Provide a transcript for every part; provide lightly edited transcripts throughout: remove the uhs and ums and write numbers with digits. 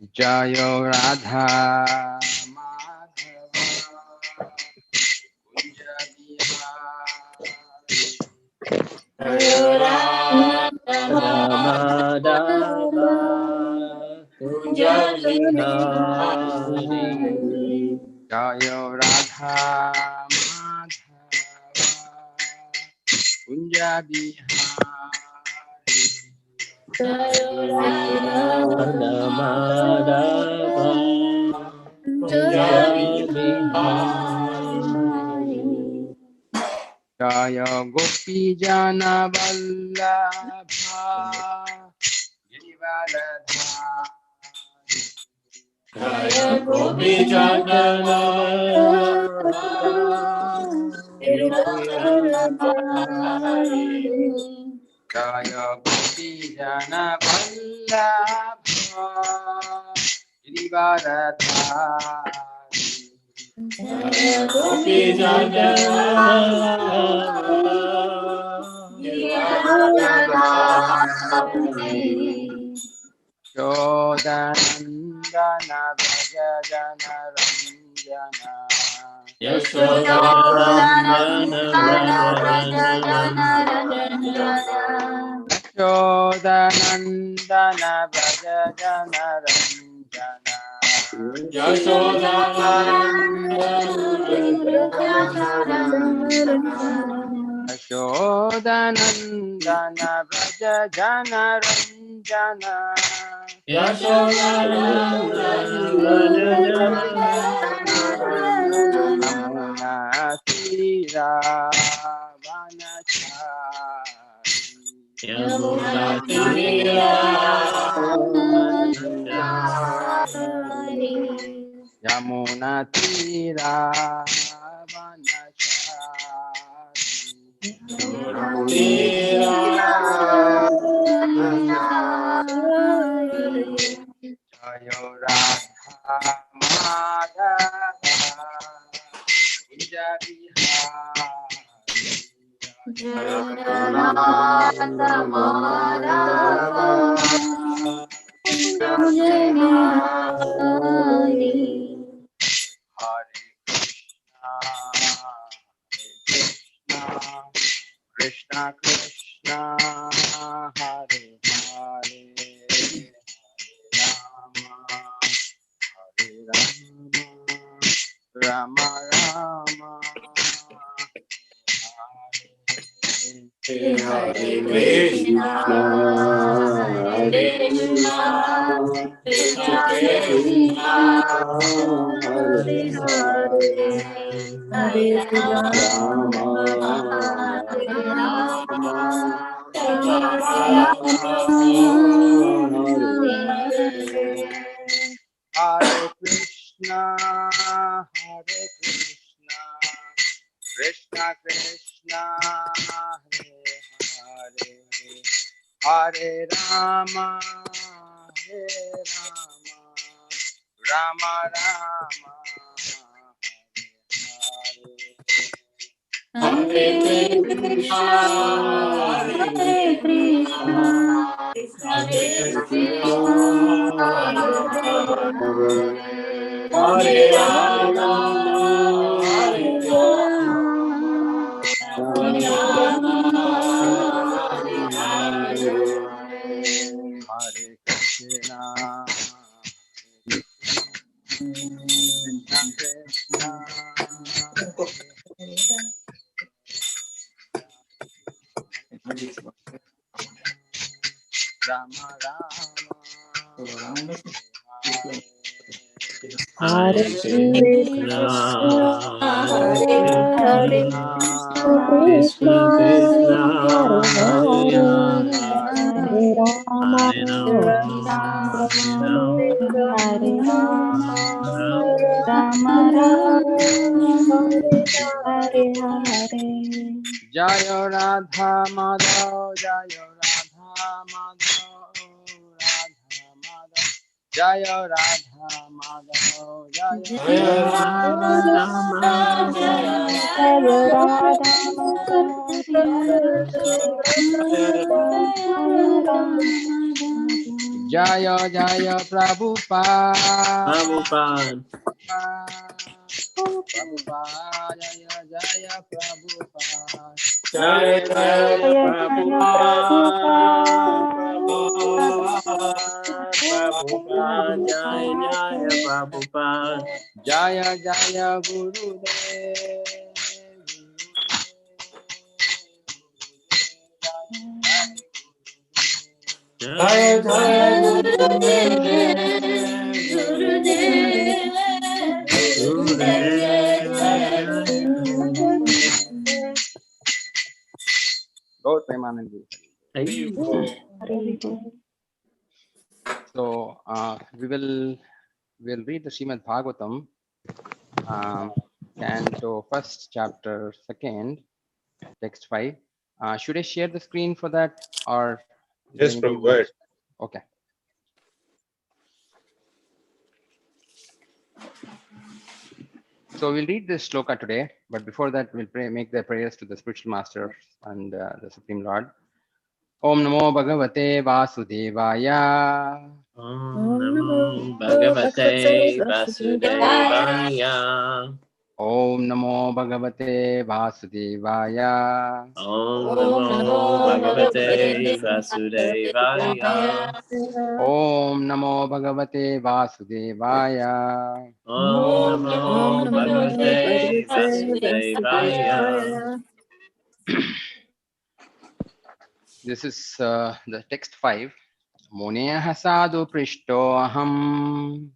Jayo Radha Madhava Kunja Bihari. Jayo Radha Madhava Kunja Bihari. Jayo Radha Madhava Kunja Bihari. Jayo Radha Madhava Kunja Bihari. Jaya Gopi Jana Vallabha Girivaradhari. Jaya Gopi Jana Vallabha Girivaradhari. Jaya Gopi Jana Vallabha Girivaradhari. Jaya Gopi Jana Vallabha Girivaradhari. Yashodanandana Vraja Jana Ranjana. Yashodanandana Vraja Jana Ranjana. Yashodanandana Vraja Jana Ranjana. Yashodanandana Vraja Jana Ranjana. Yamuna Tira Vanachari. Yamuna Tira Vanachari. Yamuna Tira Vanachari. Jayo Radha Madhava Kunja Bihari. Jayo Radha Madhava Kunja Bihari. Hare Krishna Krishna Hare Hare Hare Rama Rama Hare Krishna, Hare Krishna, Krishna Krishna, Hare Hare, Hare Rama, Hare Rama, Rama Rama, Hare Hare. Hare Krishna, Hare Krishna, Krishna Krishna, Hare Hare, Hare Rama, Rama Rama, Hare Hare. Hare Krishna, Hare Krishna, Krishna Krishna, Hare Hare, Hare Rama, Hare Rama, Rama Rama, Hare Hare. Hare Krishna, Krishna Krishna, Rama Rama, Hare Krishna, Hare Krishna, Krishna Krishna, Hare Hare, Hare Rama, Hare Rama, Rama Rama, Hare Hare. Jaya Radha Madhav, Jaya Radha Madhav, Radha Madhav, Jaya Radha Madhav, Jaya Radha Jaya Jaya Prabhupada. Prabhupada. Prabhupada, Jaya Jaya Prabhupada. Jaya Jaya Prabhupada. Prabhupada. Jaya Jaya Prabhupada. Jaya Jaya Gurudev. Jaya Jaya Gaur Premanandi. So we'll read the Srimad Bhagavatam, Canto 1st, chapter 2nd, text 5. Should I share the screen for that, or Yes, anybody Prabhu, go ahead. Okay. So we'll read this shloka today, but before that, we'll make the prayers to the spiritual master and the Supreme Lord. Om Namo Bhagavate Vasudevaya. Om Namo Bhagavate Vasudevaya. Om Namo Bhagavate Vasudevaya. Om Namo Bhagavate Vasudevaya. Om Namo Bhagavate Vasudevaya. Om Namo Bhagavate Vasudevaya. This is the text 5. Muneha sadhu prishto aham.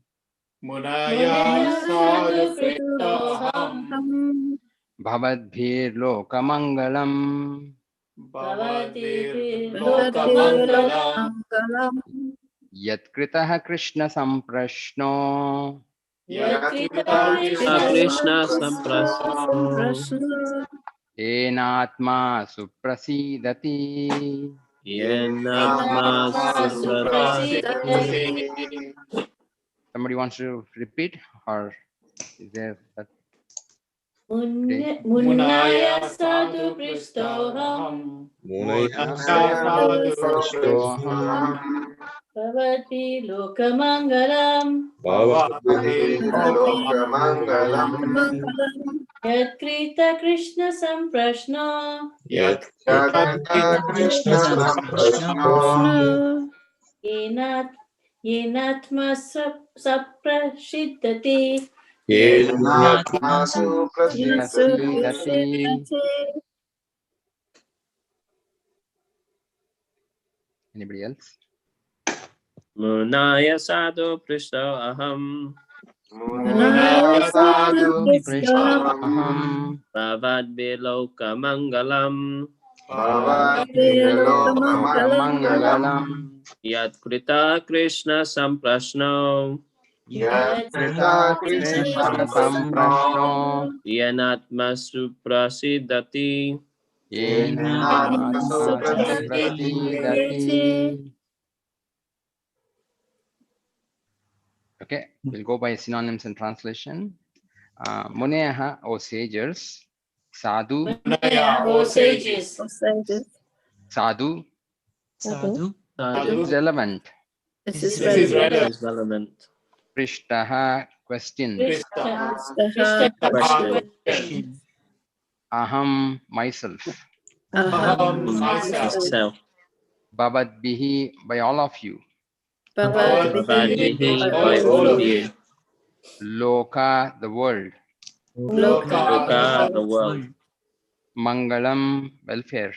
Munaya sadhu prishtoham Bhavadbhir lokamangalam. bhavadir lokamangalam Yatkritah Krishna samprashno. yatkritam Krishna samprasno Samprasno. Enatma suprasidati. Yenatma Suprasidati. Somebody wants to repeat, or is there that? Okay. Munaya sadhu prishtoham Munaya sadhu Prishtoham. bhavati lokamangalam Bhavadir lokamangalam Lokamangalam yatkrita Krishna samprashno Yatkata Krishna Samprashno Yenatma saprashiddati. Yenatma Suprasidati. Prasidati. Anybody else? Munaya Sadhu Prishto Aham. Munaya sadhu Prishtoham. Bhavadbhi Lokamangalam. Bhavadir Lokamangalam Yatkrita Krishna Samprashno. Yatkata Krishna Krishna samprashno. Yenatma Suprasidati. Yenatma Yenatma suprasidati. Okay, we'll go by synonyms and translation. Muneha, O sages. Sadhu. Munaya, O sages. Sadhu. Sadhu. This is relevant. This is relevant. Is relevant. Prishtaha, question. Krishna, Question. Aham, myself. Myself. Bhavadbihi, by all of you. Bhavadbihi, by all of you. Loka, the world. Loka, the world. Mangalam, welfare.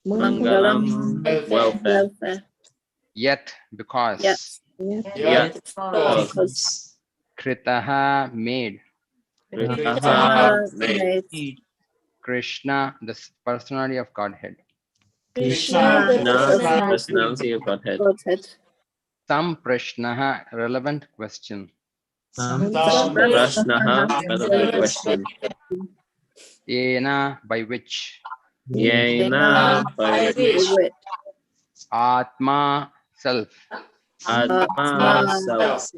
Mangalam, welfare. Yet, because. Yat, because. Kritaha, made. Kritaha, made. Krishna, the personality of Godhead. Krishna, Krishna, personality of Godhead. Sam prashnaha, relevant question. Prashnaha, relevant question. Yena, by which. Yena, by which. Atma, self. Atma, self.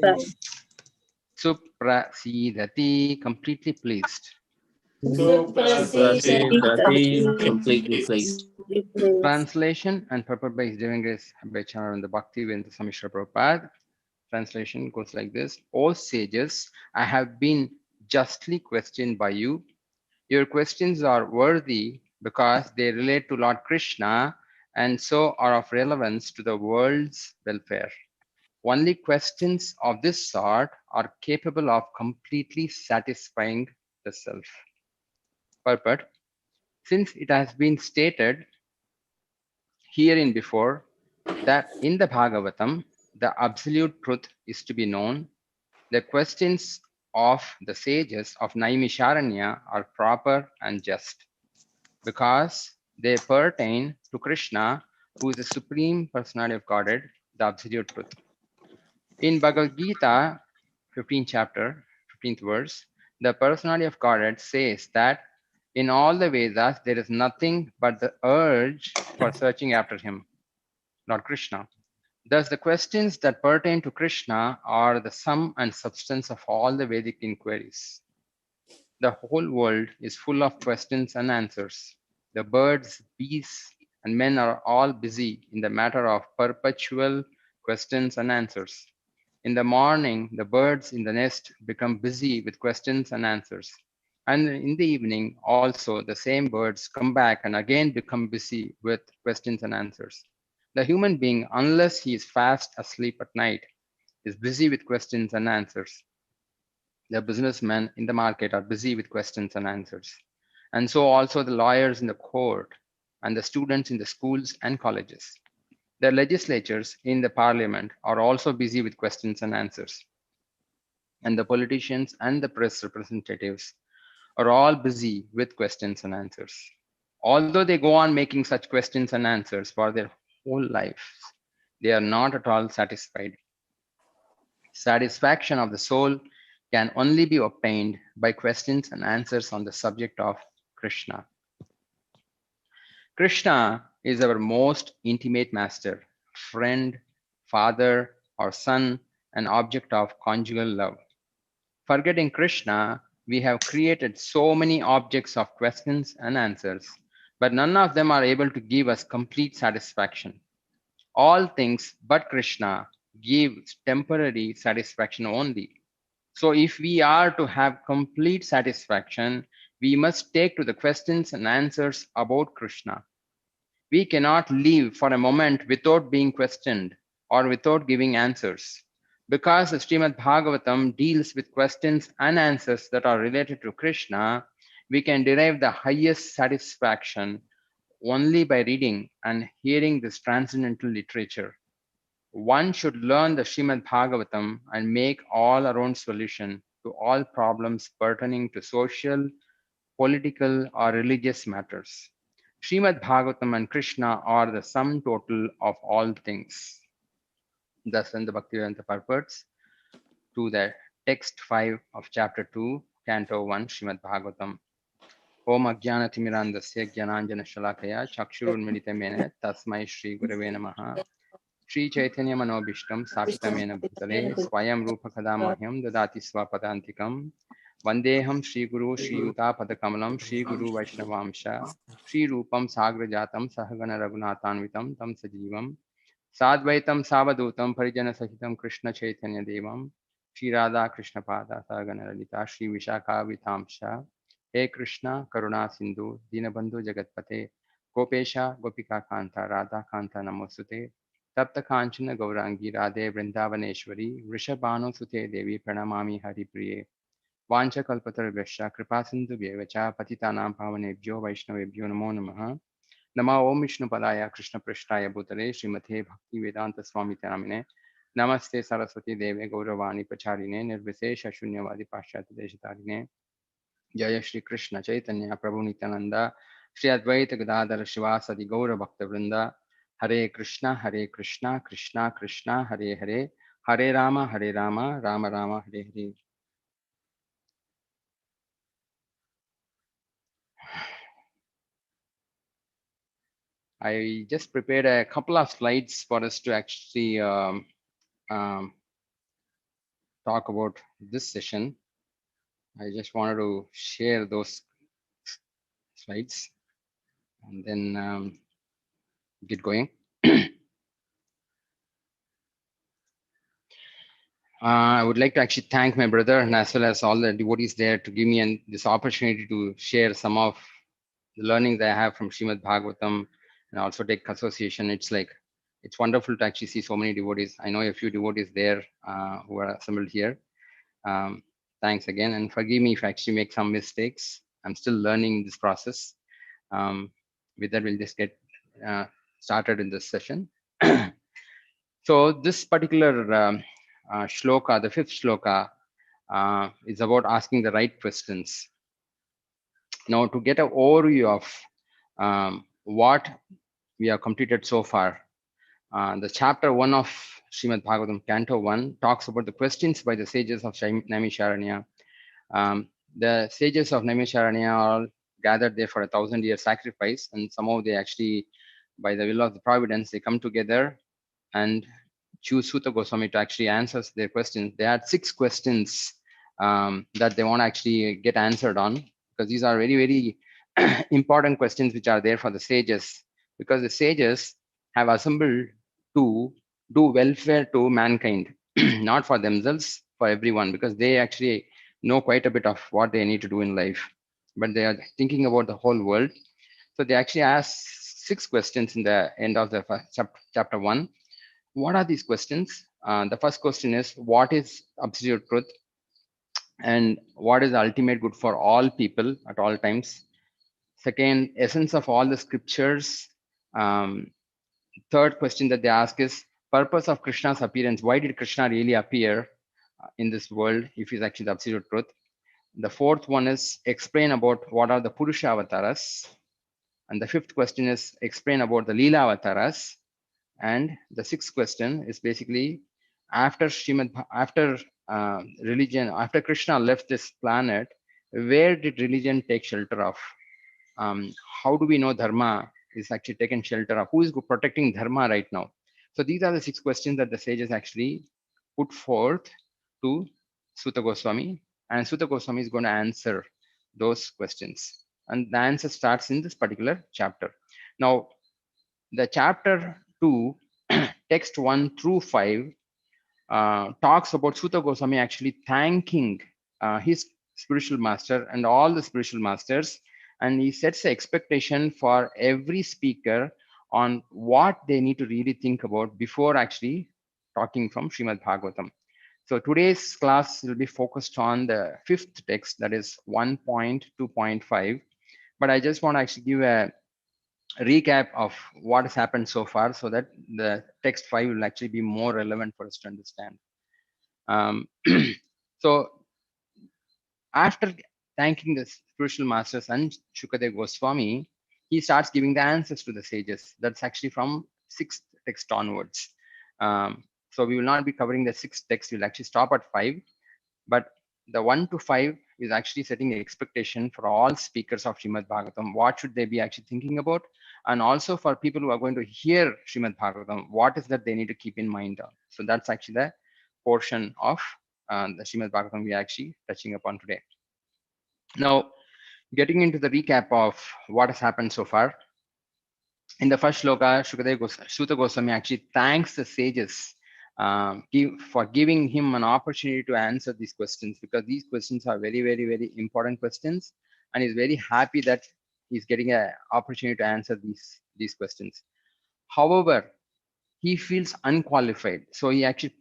Suprasidati, completely pleased. Suprasitati, completely placed. Translation and purport by His Divine Grace by Chanaranda Bhakti Vinta Samishra Prabhupada. Translation goes like this. O sages, I have been justly questioned by you. Your questions are worthy because they relate to Lord Krishna and so are of relevance to the world's welfare. Only questions of this sort are capable of completely satisfying the self. Purport. Since it has been stated herein before that in the Bhagavatam, the absolute truth is to be known, the questions of the sages of Naimisharanya are proper and just because they pertain to Krishna, who is the Supreme Personality of Godhead, the absolute truth. In Bhagavad Gita, 15th chapter, 15th verse, the Personality of Godhead says that in all the Vedas, there is nothing but the urge for searching after him, Lord Krishna. Thus, the questions that pertain to Krishna are the sum and substance of all the Vedic inquiries. The whole world is full of questions and answers. The birds, beasts, and men are all busy in the matter of perpetual questions and answers. In the morning, the birds in the nest become busy with questions and answers. And in the evening, also, the same birds come back and again become busy with questions and answers. The human being, unless he is fast asleep at night, is busy with questions and answers. The businessmen in the market are busy with questions and answers. And so also the lawyers in the court and the students in the schools and colleges. The legislatures in the parliament are also busy with questions and answers. And the politicians and the press representatives are all busy with questions and answers. Although they go on making such questions and answers for their whole lives, they are not at all satisfied. Satisfaction of the soul can only be obtained by questions and answers on the subject of Krishna. Krishna is our most intimate master, friend, father, or son, an object of conjugal love. Forgetting Krishna, we have created so many objects of questions and answers, but none of them are able to give us complete satisfaction. All things but Krishna give temporary satisfaction only. So if we are to have complete satisfaction, we must take to the questions and answers about Krishna. We cannot live for a moment without being questioned or without giving answers. Because the Srimad Bhagavatam deals with questions and answers that are related to Krishna, we can derive the highest satisfaction only by reading and hearing this transcendental literature. One should learn the Srimad Bhagavatam and make all around solution to all problems pertaining to social, political, or religious matters. Srimad Bhagavatam and Krishna are the sum total of all things. Thus, in the Bhaktivedanta purports to the text 5 of chapter 2, canto 1, Srimad Bhagavatam. Om Ajnanathmirandasya Jnananjana Shalakaya Chakshurunmilitamena Tasmai Shri Gurave Namaha Shri Chaitanya Manobishtam Sapitamena Bhutale Swayam Rupa Kadamahyam Dadati Swapadantikam Vandeham Shri Guru Shri Yuta Padakamalam Shri Guru Vaishnavamsha Shri Rupam Sagrajatam Sahagana Raghunathanvitam Tam Sajivam Sadvaitam Savadutam Parijana Sahitam Krishna Chaitanya Devam Shri Radha Krishna Pada Sahagana Lalita Shri Vishakha Vitamsha He Krishna Karuna Sindhu Dinabandhu Jagatpate Gopesha Gopika Kanta Radha Kanta Namosute तप्त कांचन गौरांगी राधे वृंदावनेश्वरी वृषभानु सुते देवी प्रणमामि हरिप्रिये वाञ्छकल्पतरुभ्यश्च कृपा सिन्धुभ्येव च पतितानां पावनेभ्यो वैष्णवेभ्यो नमो नमः नमः ओम विष्णुपदाय कृष्णपृष्ठाय भूतले श्रीमते भक्तिवेदांत स्वामी नामिने नमस्ते सरस्वती देवे गौरवाणी प्रचारिणे निर्विशेष शून्यवादी पाश्चात्य देशतारिणे जय श्री कृष्ण चैतन्य प्रभु नित्यानंद श्री अद्वैत गदाधर शिवासदि गौर भक्त वृंदा Hare Krishna, Krishna Krishna, Hare Hare, Hare Rama, Rama Rama, Hare Hare. I just prepared a couple of slides for us to actually talk about this session. I just wanted to share those slides and then get going. I would like to actually thank my brother and as well as all the devotees there to give me this opportunity to share some of the learning that I have from Srimad Bhagavatam and also take association. It's wonderful to actually see so many devotees. I know a few devotees there who are assembled here. Thanks again, and forgive me if I actually make some mistakes. I'm still learning this process. With that, we'll just get started in this session. So this particular shloka, the fifth shloka, is about asking the right questions. Now, to get an overview of what we have completed so far, the chapter 1 of Srimad Bhagavatam, Canto 1, talks about the questions by the sages of Naimisharanya. The sages of Naimisharanya are all gathered there for 1,000-year sacrifice, and somehow they actually, by the will of the providence, they come together and choose Suta Goswami to actually answer their questions. They had 6 questions that they want to actually get answered on, because these are very, very important questions which are there for the sages, because the sages have assembled to do welfare to mankind, not for themselves, for everyone, because they actually know quite a bit of what they need to do in life, but they are thinking about the whole world. So they actually ask 6 questions in the end of the chapter 1. What are these questions? The first question is, what is absolute truth? And what is the ultimate good for all people at all times? Second, essence of all the scriptures. Third question that they ask is, purpose of Krishna's appearance. Why did Krishna really appear in this world if he's actually the absolute truth? The fourth one is, explain about what are the Purusha avatars. And the fifth question is, explain about the Leela avatars. And the sixth question is basically, after religion, after Krishna left this planet, where did religion take shelter of? How do we know dharma is actually taken shelter of? Who is protecting dharma right now? So these are the 6 questions that the sages actually put forth to Suta Goswami, and Suta Goswami is going to answer those questions. And the answer starts in this particular chapter. Now, the chapter 2, text 1 through 5, talks about Suta Goswami actually thanking his spiritual master and all the spiritual masters, and he sets the expectation for every speaker on what they need to really think about before actually talking from Srimad Bhagavatam. So today's class will be focused on the 5th text, that is 1.2.5, but I just want to actually give a recap of what has happened so far so that the text 5 will actually be more relevant for us to understand. So after thanking the spiritual masters and Shukadeva Goswami, he starts giving the answers to the sages. That's actually from 6th text onwards. So we will not be covering the 6th text. We'll actually stop at 5. But the 1 to 5 is actually setting expectation for all speakers of Srimad Bhagavatam. What should they be actually thinking about? And also for people who are going to hear Srimad Bhagavatam, what is that they need to keep in mind? So that's actually the portion of the Srimad Bhagavatam we are actually touching upon today. Now, getting into the recap of what has happened so far. In the first shloka, Suta Goswami actually thanks the sages for giving him an opportunity to answer these questions, because these questions are very, very, very important questions, and he's very happy that he's getting an opportunity to answer these questions. However, he feels unqualified, so he actually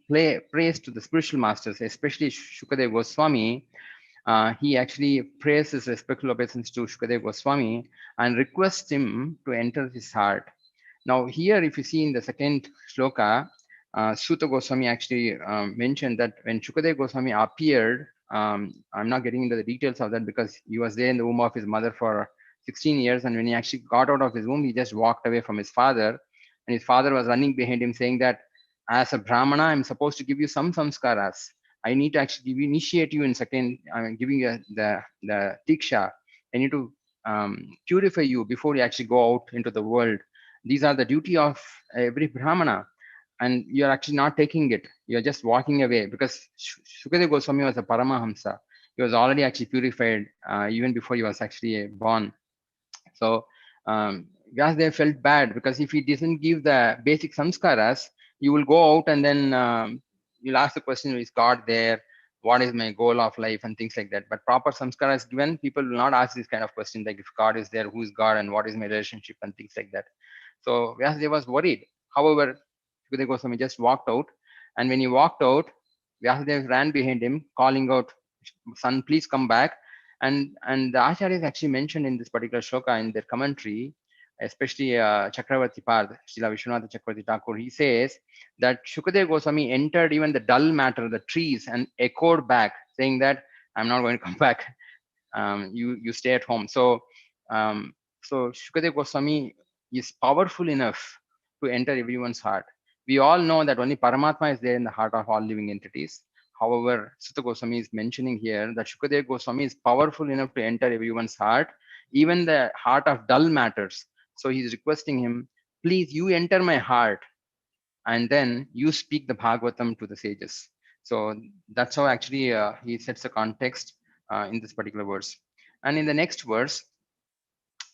prays to the spiritual masters, especially Shukadeva Goswami. He actually prays his respectful obeisance to Shukadeva Goswami and requests him to enter his heart. Now here, if you see in the second shloka, Suta Goswami actually mentioned that when Shukadeva Goswami appeared, I'm not getting into the details of that because he was there in the womb of his mother for 16 years, and when he actually got out of his womb, he just walked away from his father, and his father was running behind him saying that, as a Brahmana, I'm supposed to give you some samskaras. I need to actually initiate you in second, giving you the diksha. I need to purify you before you actually go out into the world. These are the duty of every Brahmana, and you're actually not taking it. You're just walking away, because Shukadeva Goswami was a Paramahamsa. He was already actually purified even before he was actually born. So Vyasadeva felt bad because if he doesn't give the basic samskaras, you will go out and then you'll ask the question, is God there? What is my goal of life and things like that. But proper samskara is given, people will not ask this kind of question like if God is there, who is God and what is my relationship and things like that. So Vyasadeva was worried. However, Sukadeva Goswami just walked out, and when he walked out, Vyasadeva ran behind him, calling out, "Son, please come back." And the acharyas actually mentioned in this particular shloka in their commentary, especially Chakravarti Pad, Srila Vishwanath Chakravarti Thakur, he says that Shukadeva Goswami entered even the dull matter, the trees, and echoed back, saying that I'm not going to come back. You stay at home. Um, so Shukadeva Goswami is powerful enough to enter everyone's heart. We all know that only Paramatma is there in the heart of all living entities. However, Sutta Goswami is mentioning here that Shukadeva Goswami is powerful enough to enter everyone's heart, even the heart of dull matters. So he's requesting him, please, you enter my heart and then you speak the Bhagavatam to the sages. So that's how actually he sets the context in this particular verse. And in the next verse,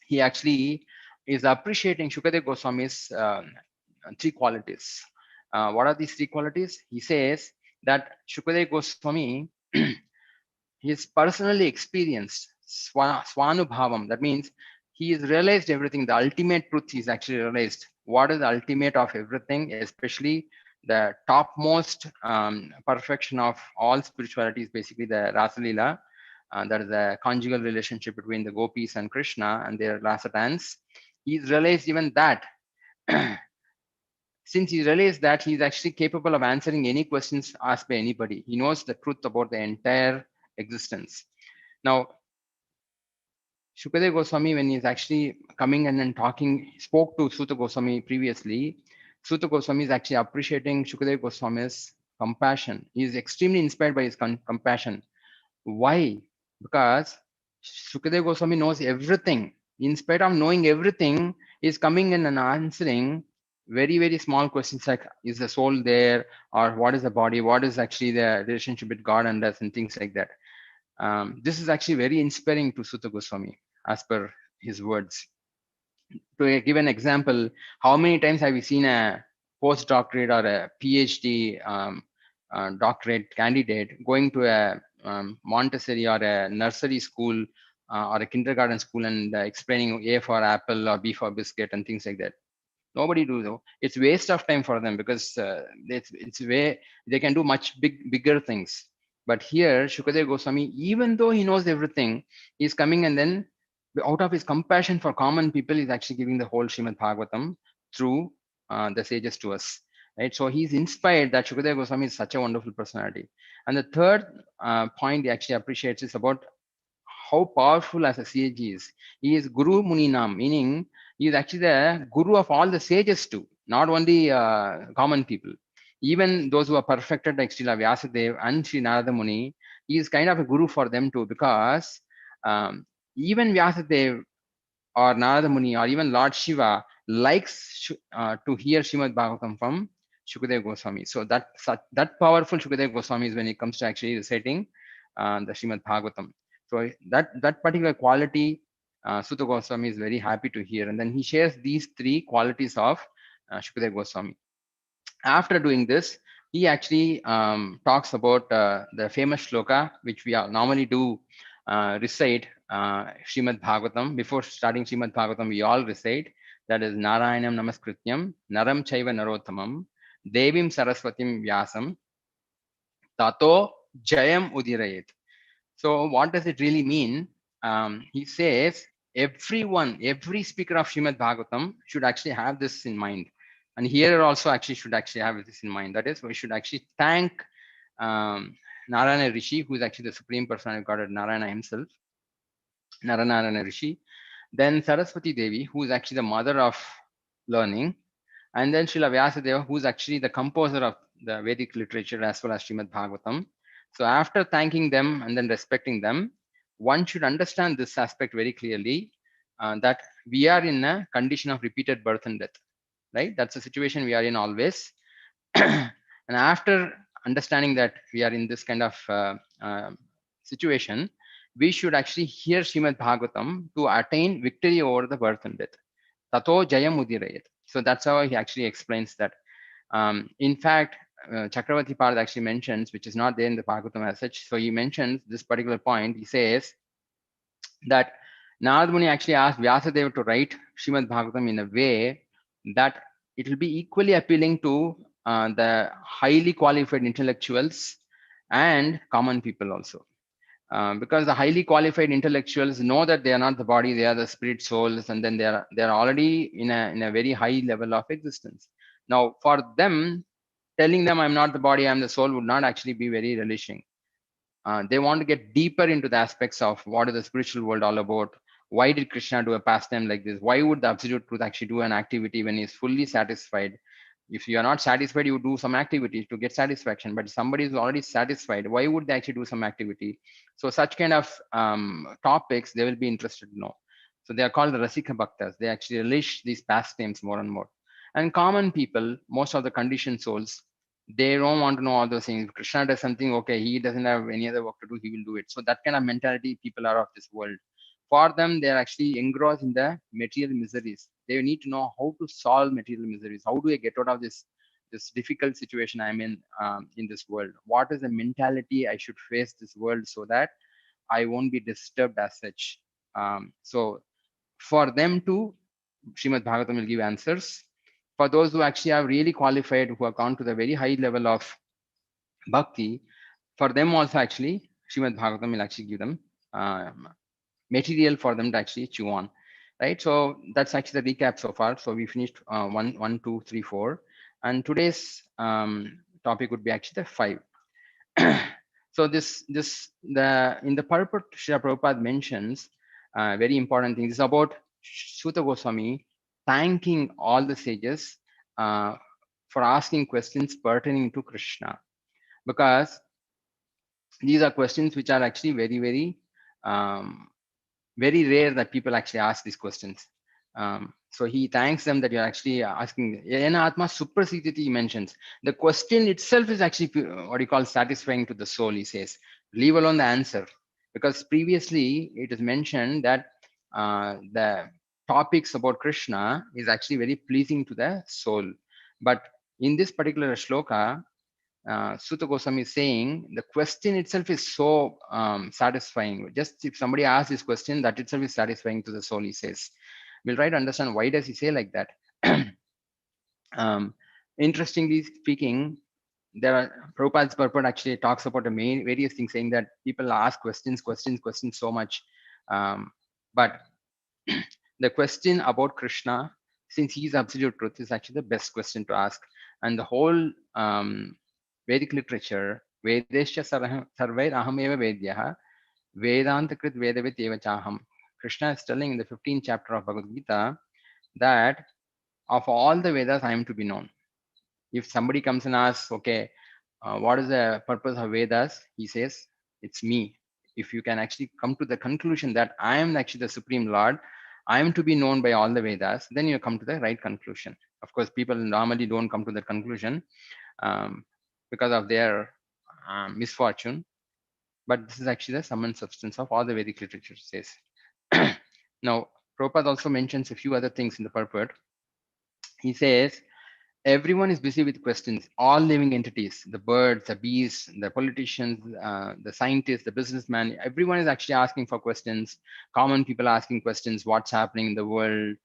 he actually is appreciating Shukadeva Goswami's three qualities. What are these three qualities? He says that Shukadeva Goswami he is personally experienced swanubhavam. That means he has realized everything. The ultimate truth he's actually realized. What is the ultimate of everything, especially the topmost perfection of all spirituality is basically the Rasa Leela. That is the conjugal relationship between the gopis and Krishna and their Rasa dance. He's realized even that. Since he realized that he's actually capable of answering any questions asked by anybody, he knows the truth about the entire existence. Now, Shukadeva Goswami, when he's actually coming and then talking, spoke to Suta Goswami previously. Suta Goswami is actually appreciating Shukadeva Goswami's compassion. He is extremely inspired by his compassion. Why? Because Shukadeva Goswami knows everything. In spite of knowing everything, he's coming in and answering very, very small questions like, is the soul there? Or what is the body? What is actually the relationship with God and us and things like that. This is actually very inspiring to Sutta Goswami, as per his words. To give an example, how many times have you seen a postdoctorate or a PhD doctorate candidate going to a Montessori or a nursery school or a kindergarten school and explaining A for apple or B for biscuit and things like that? Nobody do though. It's waste of time for them because it's way they can do much bigger things. But here Shukadeva Goswami, even though he knows everything, he's coming and then out of his compassion for common people, he's actually giving the whole Srimad Bhagavatam through the sages to us. Right, so he's inspired that Shukadeva Goswami is such a wonderful personality. And the third point he actually appreciates is about how powerful as a sage is. He is Guru Muninam, meaning he is actually the guru of all the sages too, not only common people. Even those who are perfected like Srila Vyasadeva and Sri Narada Muni, he is kind of a guru for them too, because even Vyasadeva or Narada Muni or even Lord Shiva likes to hear Srimad Bhagavatam from Shukadeva Goswami. So that powerful Shukadeva Goswami is when it comes to actually reciting the Srimad Bhagavatam. So that particular quality, Sutta Goswami is very happy to hear. And then he shares these three qualities of Shukadeva Goswami. After doing this, he actually talks about the famous shloka, which we normally do recite Srimad Bhagavatam. Before starting Srimad Bhagavatam, we all recite. That is Narayanam Namaskrityam, Naram Chaiva Narottamam, Devim Saraswatim Vyasam, Tato Jayam Udirayet. So what does it really mean? He says every speaker of Srimad Bhagavatam should actually have this in mind. And here also actually should actually have this in mind. That is, we should actually thank Narayana Rishi, who is actually the Supreme Personality of Godhead, Narayana himself, Narayana Rishi. Then Saraswati Devi, who is actually the mother of learning. And then Srila Vyasadeva, who is actually the composer of the Vedic literature as well as Srimad Bhagavatam. So after thanking them and then respecting them, one should understand this aspect very clearly, that we are in a condition of repeated birth and death, right? That's the situation we are in always. And after understanding that we are in this kind of situation, we should actually hear Srimad Bhagavatam to attain victory over the birth and death. Tato jayam udirayat. So that's how he actually explains that. In fact, Chakravarti Parad actually mentions, which is not there in the Bhagavatam as such. So he mentions this particular point. He says that Narad Muni actually asked Vyasadeva to write Srimad Bhagavatam in a way that it will be equally appealing to the highly qualified intellectuals and common people also. Because the highly qualified intellectuals know that they are not the body, they are the spirit souls, and then they are already in a very high level of existence. Now, for them, telling them I'm not the body, I'm the soul would not actually be very relishing. They want to get deeper into the aspects of what is the spiritual world all about. Why did Krishna do a pastime like this? Why would the absolute truth actually do an activity when he's fully satisfied? If you are not satisfied, you do some activity to get satisfaction. But somebody is already satisfied, why would they actually do some activity? So such kind of topics they will be interested to know. So they are called the Rasika Bhaktas. They actually relish these pastimes more and more. And common people, most of the conditioned souls, they don't want to know all those things. If Krishna does something, okay, he doesn't have any other work to do, he will do it. So that kind of mentality people are of this world. For them, they're actually engrossed in the material miseries. They need to know how to solve material miseries. How do I get out of this difficult situation I'm in this world? What is the mentality I should face this world so that I won't be disturbed as such? So for them to, Srimad Bhagavatam will give answers. For those who actually are really qualified, who have gone to the very high level of bhakti, for them also actually, Srimad Bhagavatam will actually give them material for them to actually chew on, right? So that's actually the recap so far. So we finished 1, 2, 3, 4, and today's topic would be actually the 5. So the in the purport, Srila Prabhupada mentions very important things. It's about Suta Goswami thanking all the sages for asking questions pertaining to Krishna, because these are questions which are actually um, very rare that people actually ask these questions. So he thanks them that you're actually asking. Yena Atma Suprasiditi, he mentions. The question itself is actually what he calls satisfying to the soul, he says. Leave alone the answer. Because previously it is mentioned that the topics about Krishna is actually very pleasing to the soul. But in this particular shloka, Sutta Goswami is saying the question itself is so satisfying. Just if somebody asks this question, that itself is satisfying to the soul, he says. We'll try to understand why does he say like that. Interestingly speaking, there are Prabhupada's purport actually talks about the main various things, saying that people ask questions so much. But the question about Krishna, since he is absolute truth, is actually the best question to ask. And the whole Vedic literature, Vedesha Sarvair Ahameva Vedyaha, Vedanta Krit Vedavit Eva Chaham. Krishna is telling in the 15th chapter of Bhagavad Gita that of all the Vedas, I am to be known. If somebody comes and asks, okay, what is the purpose of Vedas? He says, it's me. If you can actually come to the conclusion that I am actually the Supreme Lord, I am to be known by all the Vedas, then you come to the right conclusion. Of course, people normally don't come to that conclusion because of their misfortune. But this is actually the sum and substance of all the Vedic literature says. Now, Prabhupada also mentions a few other things in the purport. He says, everyone is busy with questions. All living entities, the birds, the bees, the politicians, the scientists, the businessman, everyone is actually asking for questions. Common people asking questions, what's happening in the world.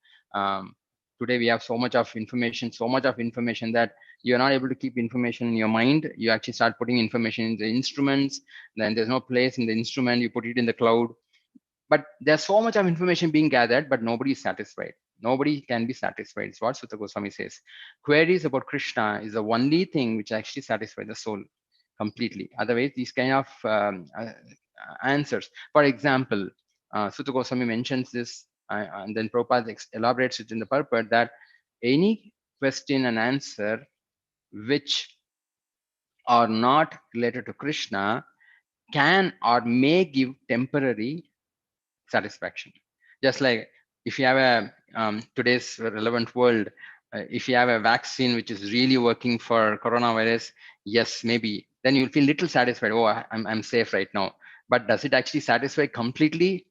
Today we have so much of information that you're not able to keep information in your mind. You actually start putting information in the instruments. Then there's no place in the instrument. You put it in the cloud. But there's so much of information being gathered, but nobody is satisfied. Nobody can be satisfied. It's what Sutta Goswami says. Queries about Krishna is the only thing which actually satisfies the soul completely. Otherwise, these kind of answers. For example, Sutta Goswami mentions this, and then Prabhupada elaborates it in the purport that any question and answer which are not related to Krishna can or may give temporary satisfaction. Just like if you have a today's relevant world, if you have a vaccine which is really working for coronavirus, yes, maybe then you'll feel little satisfied. Oh, I'm safe right now. But does it actually satisfy completely?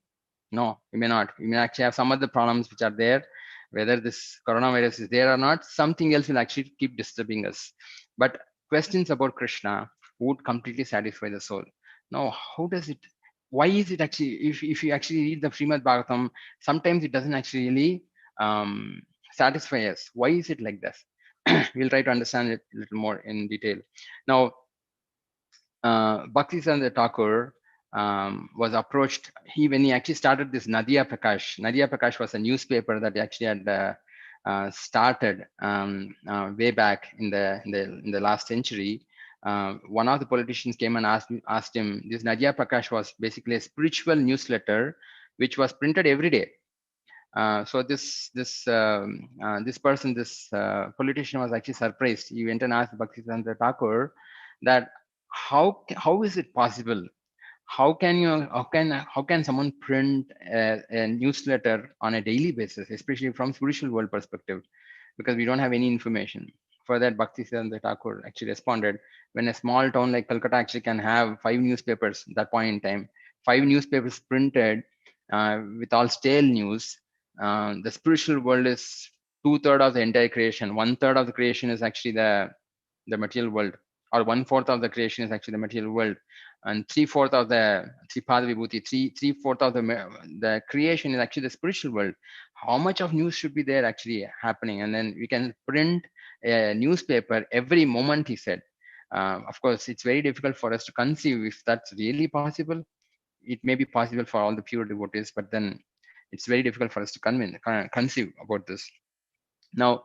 No, you may not. You may actually have some other problems which are there. Whether this coronavirus is there or not, something else will actually keep disturbing us. But questions about Krishna would completely satisfy the soul. Now, how does it? Why is it actually? If you actually read the Srimad Bhagavatam, sometimes it doesn't actually really um, satisfy us. Why is it like this? We'll try to understand it a little more in detail. Now, Bhakti Thakur was approached. When he actually started this Nadia Prakash. Nadia Prakash was a newspaper that he actually had started way back in the last century. One of the politicians came and asked him. This Nadia Prakash was basically a spiritual newsletter which was printed every day. So this person, this politician, was actually surprised. He went and asked Bhaktivedanta Thakur that how is it possible? How can someone print a newsletter on a daily basis, especially from spiritual world perspective? Because we don't have any information. For that, Bhaktivedanta Thakur actually responded, when a small town like Calcutta actually can have 5 newspapers at that point in time, 5 newspapers printed with all stale news. The spiritual world is two-thirds of the entire creation. One-third of the creation is actually the material world, or one-fourth of the creation is actually the material world, and three-fourth of the Tripada Vibhuti, three-fourth of the creation is actually the spiritual world. How much of news should be there actually happening? And then we can print a newspaper every moment, he said. Of course, it's very difficult for us to conceive if that's really possible. It may be possible for all the pure devotees, but then it's very difficult for us to conceive about this. Now,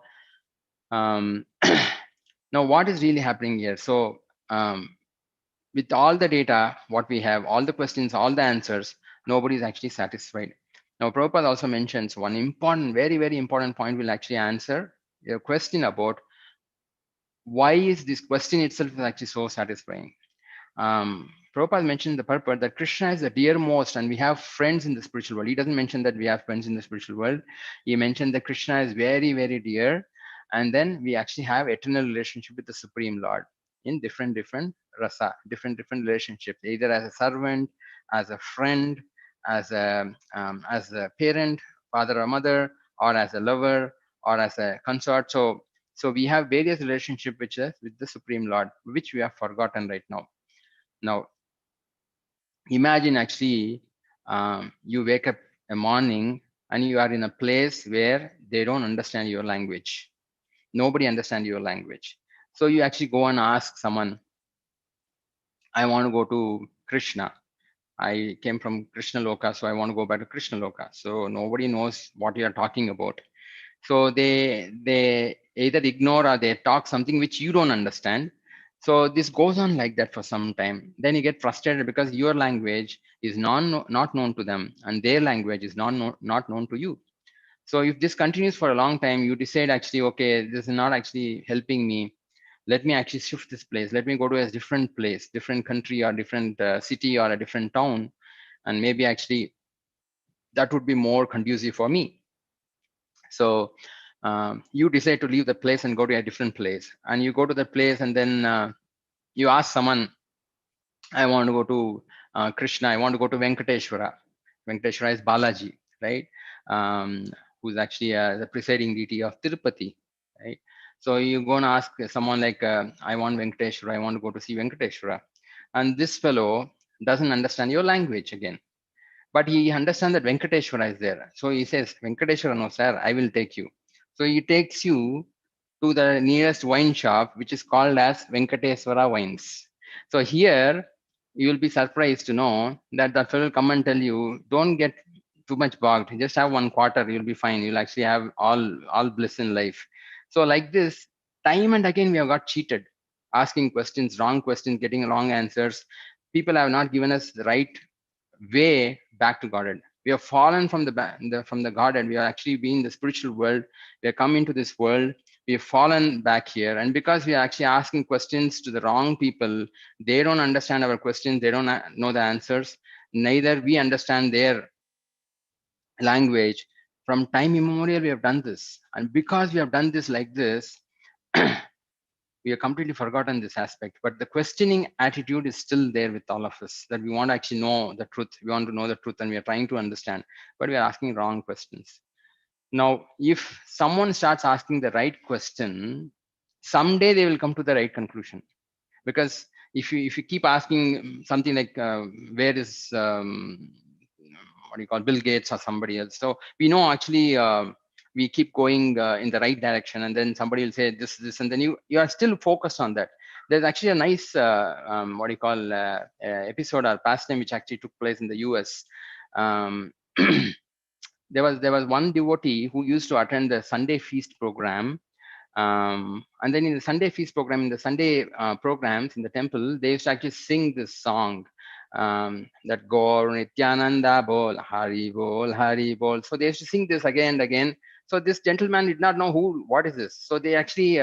um, now what is really happening here? So, with all the data, what we have, all the questions, all the answers, nobody is actually satisfied. Now, Prabhupada also mentions one important, very, very important point will actually answer your question about why is this question itself is actually so satisfying. Prabhupada mentioned the purport that Krishna is the dearmost and we have friends in the spiritual world. He doesn't mention that we have friends in the spiritual world. He mentioned that Krishna is very, very dear. And then we actually have eternal relationship with the Supreme Lord in different rasa, different relationships, either as a servant, as a friend, as a parent, father or mother, or as a lover, or as a consort. So we have various relationship with the Supreme Lord, which we have forgotten right now. Now, imagine actually you wake up a morning and you are in a place where they don't understand your language. Nobody understands your language. So you actually go and ask someone, I want to go to Krishna. I came from Krishna Loka, so I want to go back to Krishna Loka. So nobody knows what you are talking about. So they either ignore or they talk something which you don't understand. So this goes on like that for some time. Then you get frustrated because your language is not known to them and their language is not known to you. So if this continues for a long time, you decide actually, okay, this is not actually helping me. Let me actually shift this place. Let me go to a different place, different country or different city or a different town. And maybe actually that would be more conducive for me. So you decide to leave the place and go to a different place, and you go to the place and then you ask someone, I want to go to Krishna, I want to go to Venkateshwara. Venkateshwara is Balaji, right? Who's actually the presiding deity of Tirupati, right? So you go and ask someone like, I want Venkateshwara, I want to go to see Venkateshwara. And this fellow doesn't understand your language again, but he understands that Venkateshwara is there. So he says, Venkateshwara, no, sir, I will take you. So he takes you to the nearest wine shop, which is called as Venkateshwara Wines. So here you will be surprised to know that the fellow will come and tell you, don't get too much bogged. Just have 1 quarter, you'll be fine. You'll actually have all bliss in life. So like this, time and again we have got cheated, asking questions, wrong questions, getting wrong answers. People have not given us the right way back to Godhead. We have fallen from from the Godhead. We are actually being the spiritual world. We are come into this world. We have fallen back here, and because we are actually asking questions to the wrong people, they don't understand our questions. They don't know the answers. Neither we understand their language. From time immemorial, we have done this, and because we have done this like this, We have completely forgotten this aspect, but the questioning attitude is still there with all of us, that we want to actually know the truth. We want to know the truth and we are trying to understand, but we are asking wrong questions. Now, if someone starts asking the right question, someday they will come to the right conclusion. Because if you keep asking something like where is what do you call Bill Gates or somebody else, so we know actually we keep going in the right direction, and then somebody will say this, and then you are still focused on that. There's actually a nice what do you call episode or pastime which actually took place in the US. um, there was one devotee who used to attend the Sunday feast program, and then in the Sunday feast program, in the Sunday programs in the temple, they used to actually sing this song, that Gaur Nityananda Bol Hari Bol Hari Bol. So they used to sing this again and again. So this gentleman did not know what is this. So they actually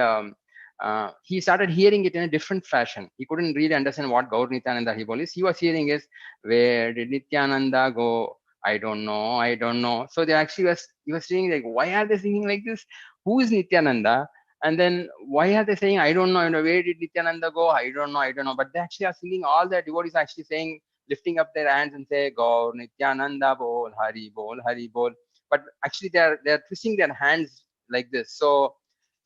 he started hearing it in a different fashion. He couldn't really understand what Gaur Nityananda Hari Bol is. He was hearing is, where did Nityananda go? I don't know. I don't know. So they actually he was saying like, why are they singing like this? Who is Nityananda? And then why are they saying, I don't know, where did Nityananda go? I don't know, I don't know. But they actually are singing, all the devotees actually saying, lifting up their hands and say, Gaur Nityananda Bol, Hari Bol, Hari Bol. But actually they're twisting their hands like this. So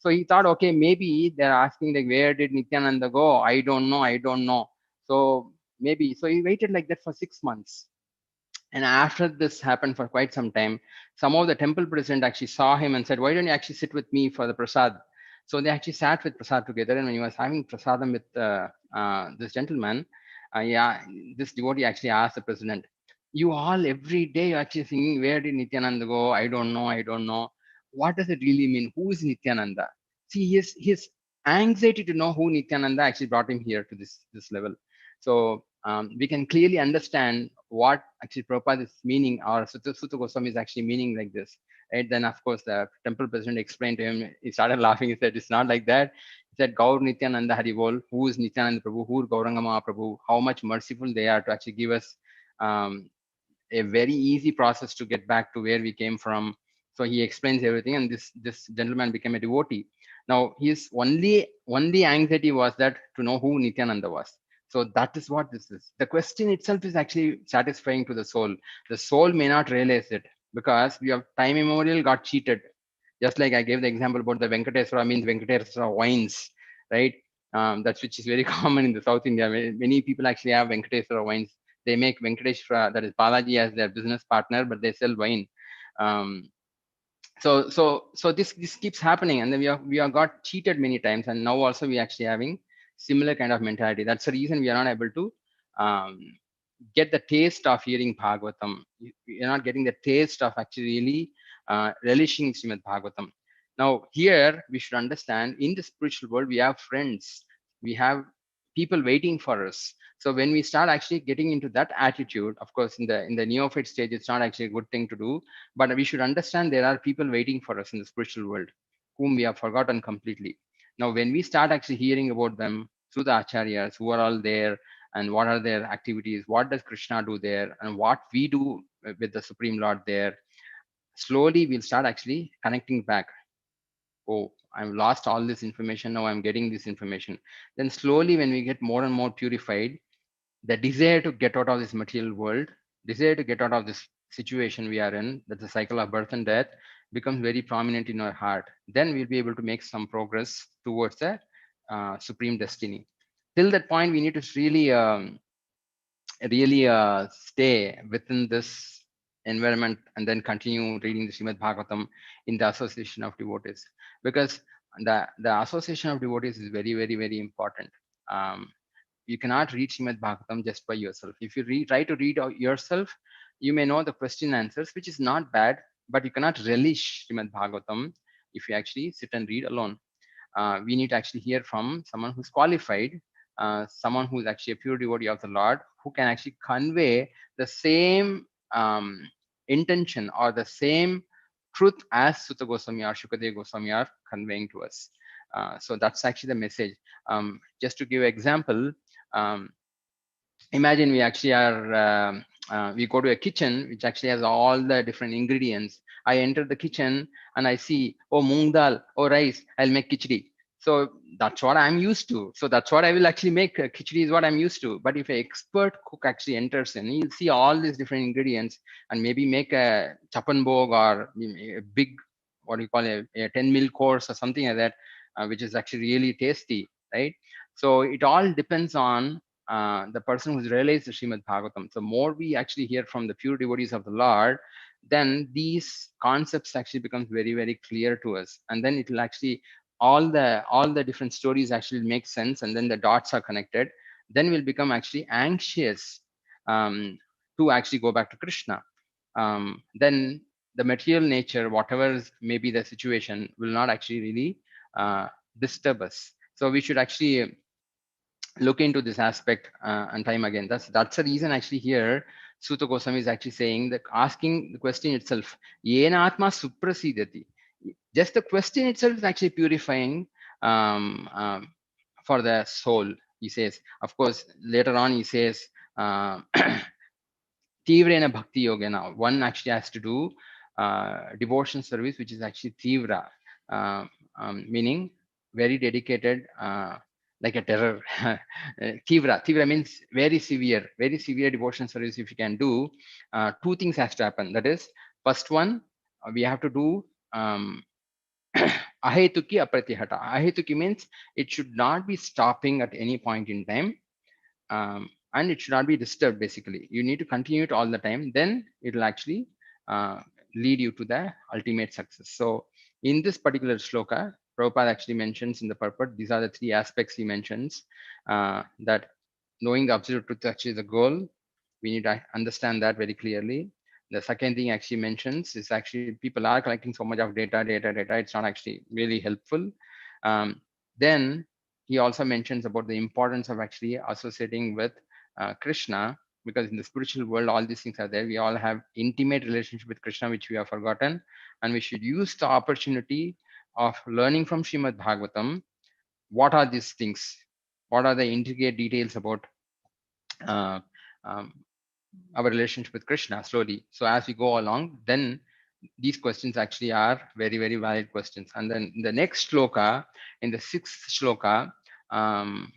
he thought, okay, maybe they're asking like, where did Nityananda go? I don't know, I don't know. So maybe, so he waited like that for 6 months. And after this happened for quite some time, some of the temple president actually saw him and said, why don't you actually sit with me for the prasad? So they actually sat with prasad together. And when he was having prasadam with this gentleman, yeah, this devotee actually asked the president, you all every day you're actually singing, where did Nityananda go? I don't know, I don't know. What does it really mean? Who is Nityananda? See, his anxiety to know who Nityananda actually brought him here to this level. So we can clearly understand what actually Prabhupada is meaning, or Sutta Goswami is actually meaning like this. Right? Then, of course, the temple president explained to him. He started laughing. He said, it's not like that. He said, Gaur Nityananda Haribol, who is Nityananda Prabhu, who is Gauranga Mahaprabhu, how much merciful they are to actually give us um, a very easy process to get back to where we came from. So he explains everything, and this gentleman became a devotee. Now his only anxiety was that to know who Nityananda was. So that is what this is. The question itself is actually satisfying to the soul. The soul may not realize it because we have time immemorial got cheated. Just like I gave the example about the Venkateswara, means Venkateswara wines, right? That's which is very common in the South India. Many people actually have Venkateswara wines. They make Venkateshwara, that is Balaji, as their business partner, but they sell wine. Um, so this keeps happening, and then we have got cheated many times, and now also we actually having similar kind of mentality. That's the reason we are not able to um, get the taste of hearing Bhagavatam. You're not getting the taste of actually really relishing Srimad Bhagavatam. Now here we should understand, in the spiritual world we have friends, we have people waiting for us. So when we start actually getting into that attitude, of course in the neophyte stage it's not actually a good thing to do, but we should understand there are people waiting for us in the spiritual world whom we have forgotten completely. Now when we start actually hearing about them through the acharyas who are all there, and what are their activities, what does Krishna do there, and what we do with the Supreme Lord there, slowly we'll start actually connecting back. Oh, I've lost all this information, now I'm getting this information. Then slowly when we get more and more purified, the desire to get out of this material world, desire to get out of this situation we are in, that's the cycle of birth and death, becomes very prominent in our heart. Then we'll be able to make some progress towards the supreme destiny. Till that point, we need to really stay within this environment and then continue reading the Srimad Bhagavatam in the association of devotees, because the association of devotees is very, very, very important. Um, you cannot read Srimad Bhagavatam just by yourself. If you try to read out yourself, you may know the question answers, which is not bad, but you cannot relish Srimad Bhagavatam if you actually sit and read alone. We need to actually hear from someone who's qualified, someone who's actually a pure devotee of the Lord, who can actually convey the same intention or the same truth as Sutta Goswami or Shukadeva Goswami are conveying to us. So that's actually the message. Just to give an example, um, imagine we actually are we go to a kitchen which actually has all the different ingredients. I enter the kitchen and I see, oh, moong dal, oh, rice, I'll make khichdi. So that's what I'm used to. So that's what I will actually make. Khichdi is what I'm used to. But if an expert cook actually enters in, you'll see all these different ingredients and maybe make a chapanbog or a big, what do you call it, a 10 meal course or something like that, which is actually really tasty, right? So it all depends on the person who's realized the Srimad Bhagavatam. So more we actually hear from the pure devotees of the Lord, then these concepts actually becomes very, very clear to us. And then it will actually all the different stories actually make sense, and then the dots are connected. Then we'll become actually anxious um, to actually go back to Krishna. Then the material nature, whatever maybe the situation, will not actually really disturb us. So we should actually look into this aspect and time again. That's the reason actually here Suta Goswami is actually saying that, asking the question itself, Yena Atma Suprasidati. Just the question itself is actually purifying for the soul, he says. Of course, later on he says, uh, Tivrena Bhakti Yogena. One actually has to do devotion service, which is actually Tivra, meaning very dedicated, like a terror. Tivra means very severe devotion service. If you can do, two things has to happen. That is, first one, we have to do ahetuki apratihata. Ahetuki means it should not be stopping at any point in time, and it should not be disturbed. Basically, you need to continue it all the time. Then it will actually uh, lead you to the ultimate success. So in this particular shloka, Prabhupada actually mentions in the purport, these are the three aspects he mentions, that knowing the absolute truth actually is the goal. We need to understand that very clearly. The second thing actually mentions is actually people are collecting so much of data. It's not actually really helpful. Then he also mentions about the importance of actually associating with Krishna, because in the spiritual world, all these things are there. We all have intimate relationship with Krishna, which we have forgotten, and we should use the opportunity of learning from Srimad Bhagavatam. What are these things? What are the intricate details about uh, um, our relationship with Krishna slowly? So as we go along, then these questions actually are very, very valid questions. And then in the next shloka, in the sixth shloka, um,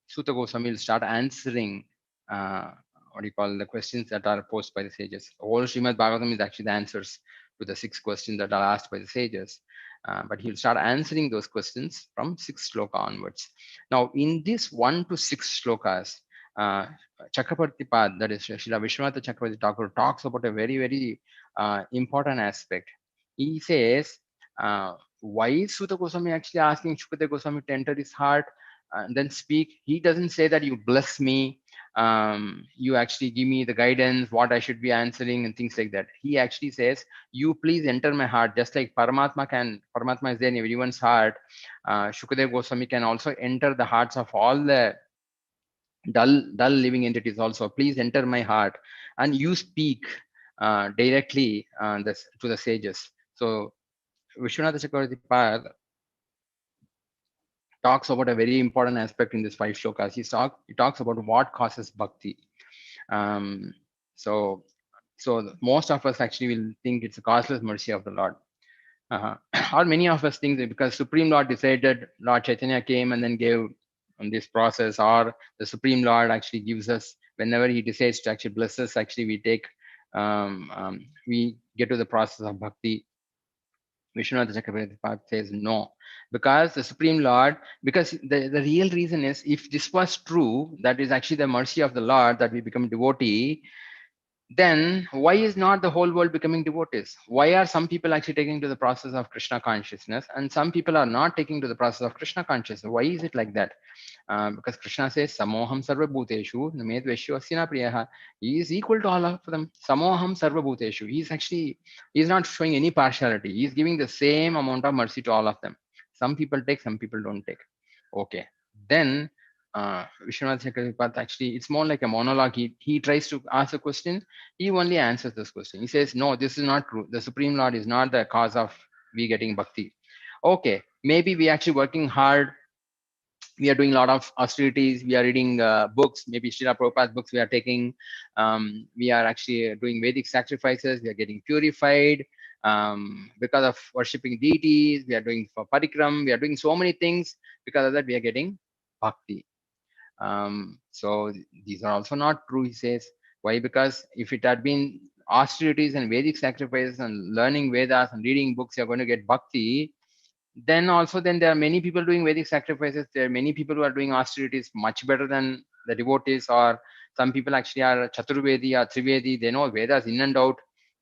Suta Goswami will start answering what do you call the questions that are posed by the sages. All Srimad Bhagavatam is actually the answers to the six questions that are asked by the sages. But he'll start answering those questions from sixth shloka onwards. Now, in this 1 to 6 shlokas, uh, Chakrabarti Pad, that is Srila Vishwanath Chakrabarti Thakur, talks about a very, very important aspect. He says, why is Suta Goswami actually asking Shukadeva Goswami to enter his heart and then speak? He doesn't say that you bless me, you actually give me the guidance, what I should be answering and things like that. He actually says, you please enter my heart. Just like Paramatma is there in everyone's heart, Shukadeva Goswami can also enter the hearts of all the dull living entities also. Please enter my heart, and you speak directly to the sages. So Vishwanath Chakravarti Pad talks about a very important aspect in this 5 shlokas. He talks about what causes bhakti. Um, so, most of us actually will think it's a causeless mercy of the Lord. Or many of us think that because Supreme Lord decided, Lord Chaitanya came and then gave on this process, or the Supreme Lord actually gives us, whenever he decides to actually bless us, actually we get to the process of bhakti. Vishwanath Chakravarti says no, because the Supreme Lord, because the real reason is, if this was true, that is actually the mercy of the Lord that we become devotee, then why is not the whole world becoming devotees? Why are some people actually taking to the process of Krishna consciousness and some people are not taking to the process of Krishna consciousness? Why is it like that? Because Krishna says, Samoham Sarva Bhuteshu, Named Veshyo Asina Priyaha. He is equal to all of them. Samoham Sarva Bhuteshu. He's not showing any partiality. He's giving the same amount of mercy to all of them. Some people take, some people don't take. Okay. Then Vishwanath Chakravarti actually, it's more like a monologue. He tries to ask a question. He only answers this question. He says, no, this is not true. The Supreme Lord is not the cause of we getting bhakti. Okay, maybe we actually working hard. We are doing a lot of austerities. We are reading books, maybe Srila Prabhupada's books we are taking. We are actually doing Vedic sacrifices. We are getting purified. Because of worshipping deities, we are doing for parikram, we are doing so many things. Because of that, we are getting bhakti. So these are also not true, he says. Why? Because if it had been austerities and Vedic sacrifices and learning Vedas and reading books, you're going to get bhakti. Then there are many people doing Vedic sacrifices. There are many people who are doing austerities much better than the devotees, or some people actually are Chaturvedi or Trivedi. They know Vedas in and out.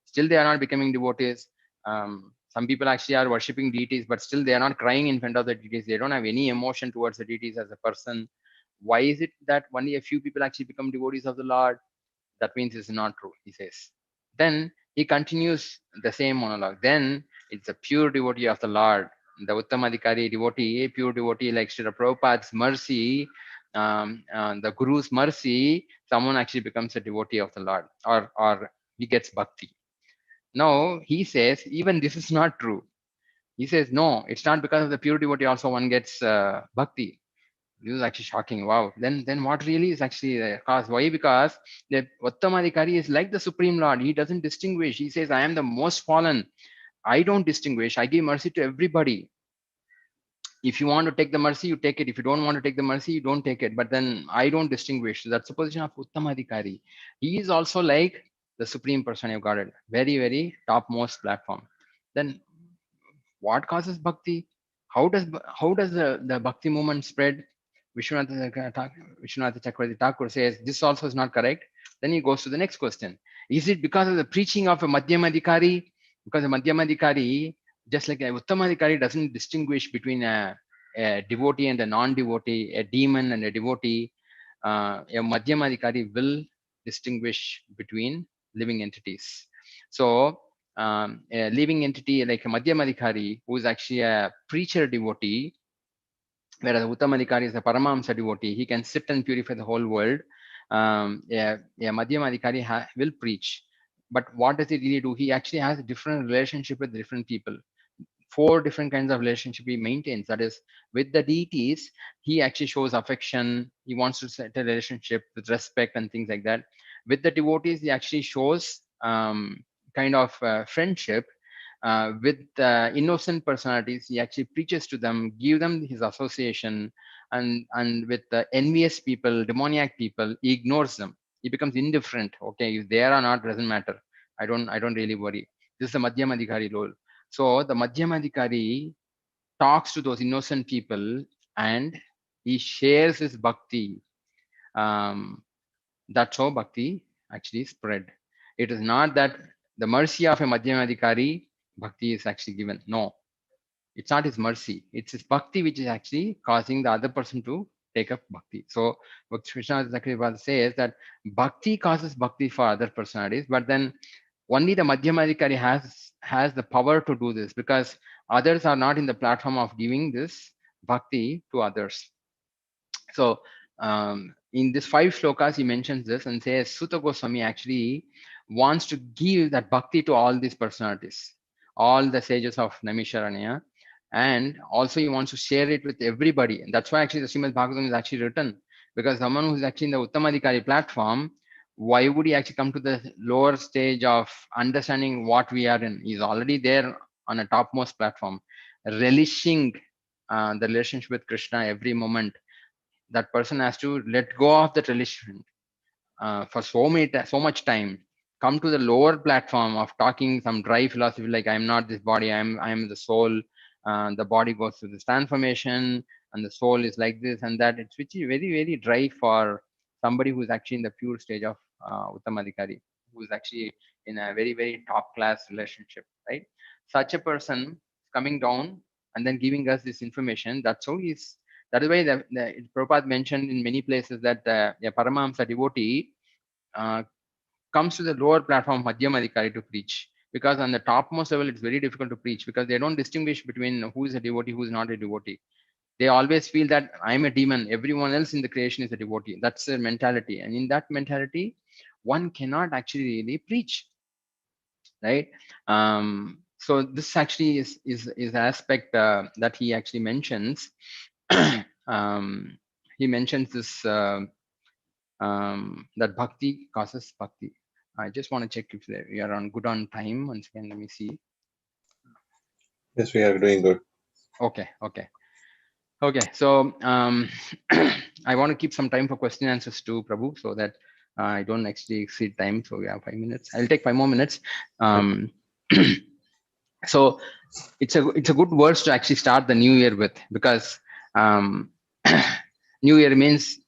Still, they are not becoming devotees. Some people actually are worshipping deities, but still they are not crying in front of the deities. They don't have any emotion towards the deities as a person. Why is it that only a few people actually become devotees of the Lord? That means it's not true, he says. Then he continues the same monologue. Then it's a pure devotee of the Lord, the Uttamadhikari devotee, a pure devotee like Srila Prabhupada's mercy, the Guru's mercy, someone actually becomes a devotee of the Lord, or he gets bhakti. Now he says, even this is not true. He says, no, it's not because of the pure devotee also one gets bhakti. This is actually shocking. Wow. Then what really is actually the cause? Why? Because the Uttamadhikari is like the Supreme Lord. He doesn't distinguish. He says, I am the most fallen. I don't distinguish. I give mercy to everybody. If you want to take the mercy, you take it. If you don't want to take the mercy, you don't take it. But then I don't distinguish. So that's the position of Uttamadhikari. He is also like the Supreme Person of Godhead. Very, very topmost platform. Then what causes bhakti? How does the bhakti movement spread? Vishwanath Chakravarti Thakur says this also is not correct. Then he goes to the next question. Is it because of the preaching of a Madhyamadhikari? Because a Madhyamadhikari, just like a Uttamadhikari, doesn't distinguish between a devotee and a non-devotee, a demon and a devotee. A Madhyamadhikari will distinguish between living entities. So a living entity like a Madhyamadhikari, who is actually a preacher devotee, whereas Uttamadhikari is a Paramahamsa devotee, he can sit and purify the whole world. A Madhyamadhikari will preach. But what does he really do? He actually has a different relationship with different people. 4 different kinds of relationship he maintains. That is, with the deities, he actually shows affection. He wants to set a relationship with respect and things like that. With the devotees, he actually shows kind of friendship. With innocent personalities, he actually preaches to them, give them his association, and with the envious people, demoniac people, he ignores them. He becomes indifferent. Okay, if they are or not doesn't matter. I don't really worry. This is the Madhyamadhikari role. So the Madhyamadhikari talks to those innocent people and he shares his bhakti. Um, that's how bhakti actually spread. It is not that the mercy of a Madhyamadhikari, bhakti is actually given. No, it's not his mercy. It's his bhakti which is actually causing the other person to take up bhakti. So what Krishna says that bhakti causes bhakti for other personalities, but then only the Madhyamadhikari has the power to do this, because others are not in the platform of giving this bhakti to others. So in this 5 shlokas, he mentions this and says Sutta Goswami actually wants to give that bhakti to all these personalities, all the sages of Naimisharanya, and also he wants to share it with everybody. And that's why actually the Srimad Bhagavatam is actually written, because someone who's actually in the Uttamadhikari platform, why would he actually come to the lower stage of understanding what we are in? He's already there on a topmost platform, relishing the relationship with Krishna every moment. That person has to let go of that relation for so much time, come to the lower platform of talking some dry philosophy like I'm not this body, I'm the soul. The body goes through this transformation and the soul is like this and that. It's which is very, very dry for somebody who's actually in the pure stage of Uttamadhikari, who's actually in a very, very top class relationship, right? Such a person coming down and then giving us this information. That's how he's. That is why the Prabhupada mentioned in many places that a Paramahamsa devotee uh, comes to the lower platform of Madhyamadhikari to preach. Because on the topmost level, it's very difficult to preach because they don't distinguish between who is a devotee, who is not a devotee. They always feel that I'm a demon, everyone else in the creation is a devotee. That's their mentality. And in that mentality, one cannot actually really preach, right? So this actually is aspect that he actually mentions. um, he mentions this that bhakti causes bhakti. I just want to check if we are on good on time. Once again, let me see. Yes, we are doing good. Okay, okay. Okay, so I want to keep some time for question and answers too, Prabhu, so that I don't actually exceed time. So we have 5 minutes. I'll take 5 more minutes. So it's a good words to actually start the new year with, because um, new year means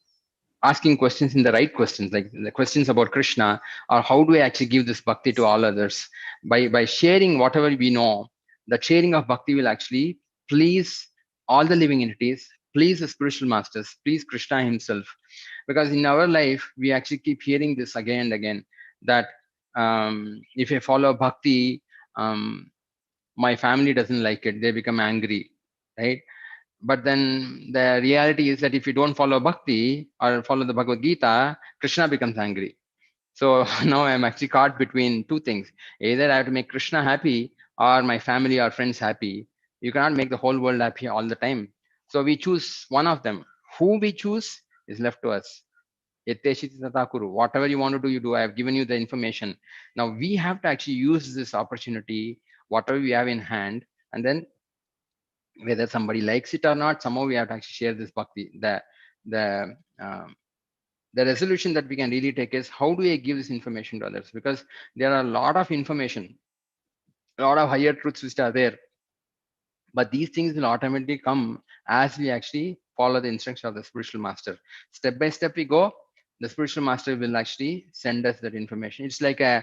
asking questions in the right questions, like the questions about Krishna, or how do I actually give this bhakti to all others. By sharing whatever we know, the sharing of bhakti will actually please all the living entities, please the spiritual masters, please Krishna himself. Because in our life we actually keep hearing this again and again, that if I follow bhakti, um, my family doesn't like it, they become angry, right? But then the reality is that if you don't follow bhakti or follow the Bhagavad Gita, Krishna becomes angry. So now I'm actually caught between two things. Either I have to make Krishna happy or my family or friends happy. You cannot make the whole world happy all the time. So we choose one of them. Who we choose is left to us. Yateshiti tata kuru. Whatever you want to do, you do. I have given you the information. Now we have to actually use this opportunity, whatever we have in hand, and then whether somebody likes it or not, somehow we have to actually share this bhakti. The um, the resolution that we can really take is, how do I give this information to others? Because there are a lot of information, a lot of higher truths which are there, but these things will automatically come as we actually follow the instructions of the spiritual master. Step by step we go, the spiritual master will actually send us that information. It's like a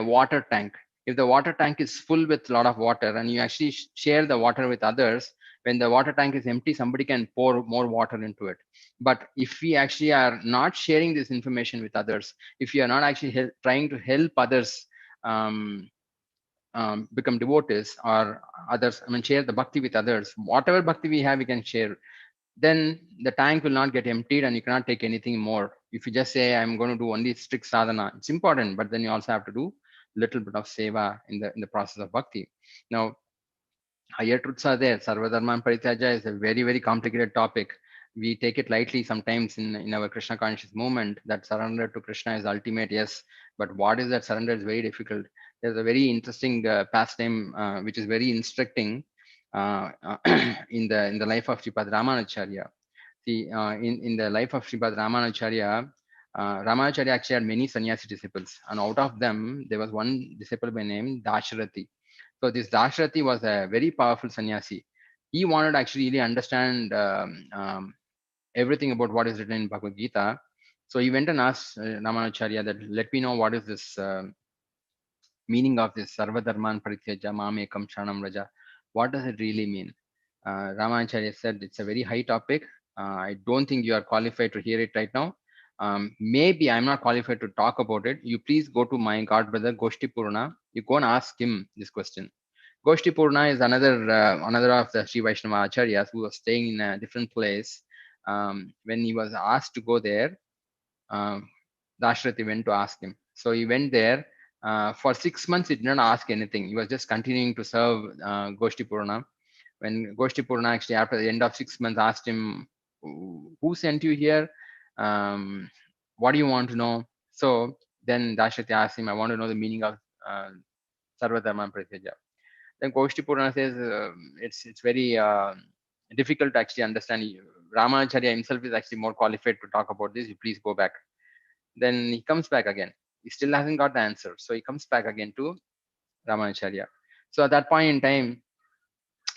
water tank. If the water tank is full with a lot of water and you actually share the water with others, when the water tank is empty, somebody can pour more water into it. But if we actually are not sharing this information with others, if we are not actually trying to help others um, become devotees, or others, I mean, share the bhakti with others, whatever bhakti we have, we can share, then the tank will not get emptied and you cannot take anything more. If you just say, I'm going to do only strict sadhana, it's important, but then you also have to do little bit of seva in the process of bhakti. Now, higher truths are there. Sarvadharman Parityaja is a very, very complicated topic. We take it lightly sometimes in our Krishna conscious movement, that surrender to Krishna is ultimate, yes. But what is that surrender is very difficult. There's a very interesting pastime which is very instructing in the life of Sripad Ramanacharya. See, in the life of Sripad Ramanacharya, Ramanacharya actually had many sannyasi disciples, and out of them, there was one disciple by name Dasharati. So this Dasharati was a very powerful sannyasi. He wanted to actually really understand everything about what is written in Bhagavad Gita. So he went and asked Ramanacharya that, let me know what is this meaning of this Sarvadharman Parityaja Mamekam Sharanam Raja. What does it really mean? Ramanacharya said, it's a very high topic. I don't think you are qualified to hear it right now. Maybe I'm not qualified to talk about it. You please go to my god brother Goshti Purna. You go and ask him this question. Goshti Purna is another of the Sri Vaishnava Acharyas who was staying in a different place. When he was asked to go there, um, Dashrati went to ask him. So he went there. For 6 months, he did not ask anything. He was just continuing to serve Goshti Purna. When Goshti Purna actually, after the end of 6 months, asked him, who sent you here? Um, what do you want to know? So then Dashrati asked him, I want to know the meaning of Sarvadharman Pratyaja. Then Goshti Purana says it's very difficult to actually understand. Ramanacharya himself is actually more qualified to talk about this. You please go back. Then he comes back again. He still hasn't got the answer. So he comes back again to Ramanacharya. So at that point in time,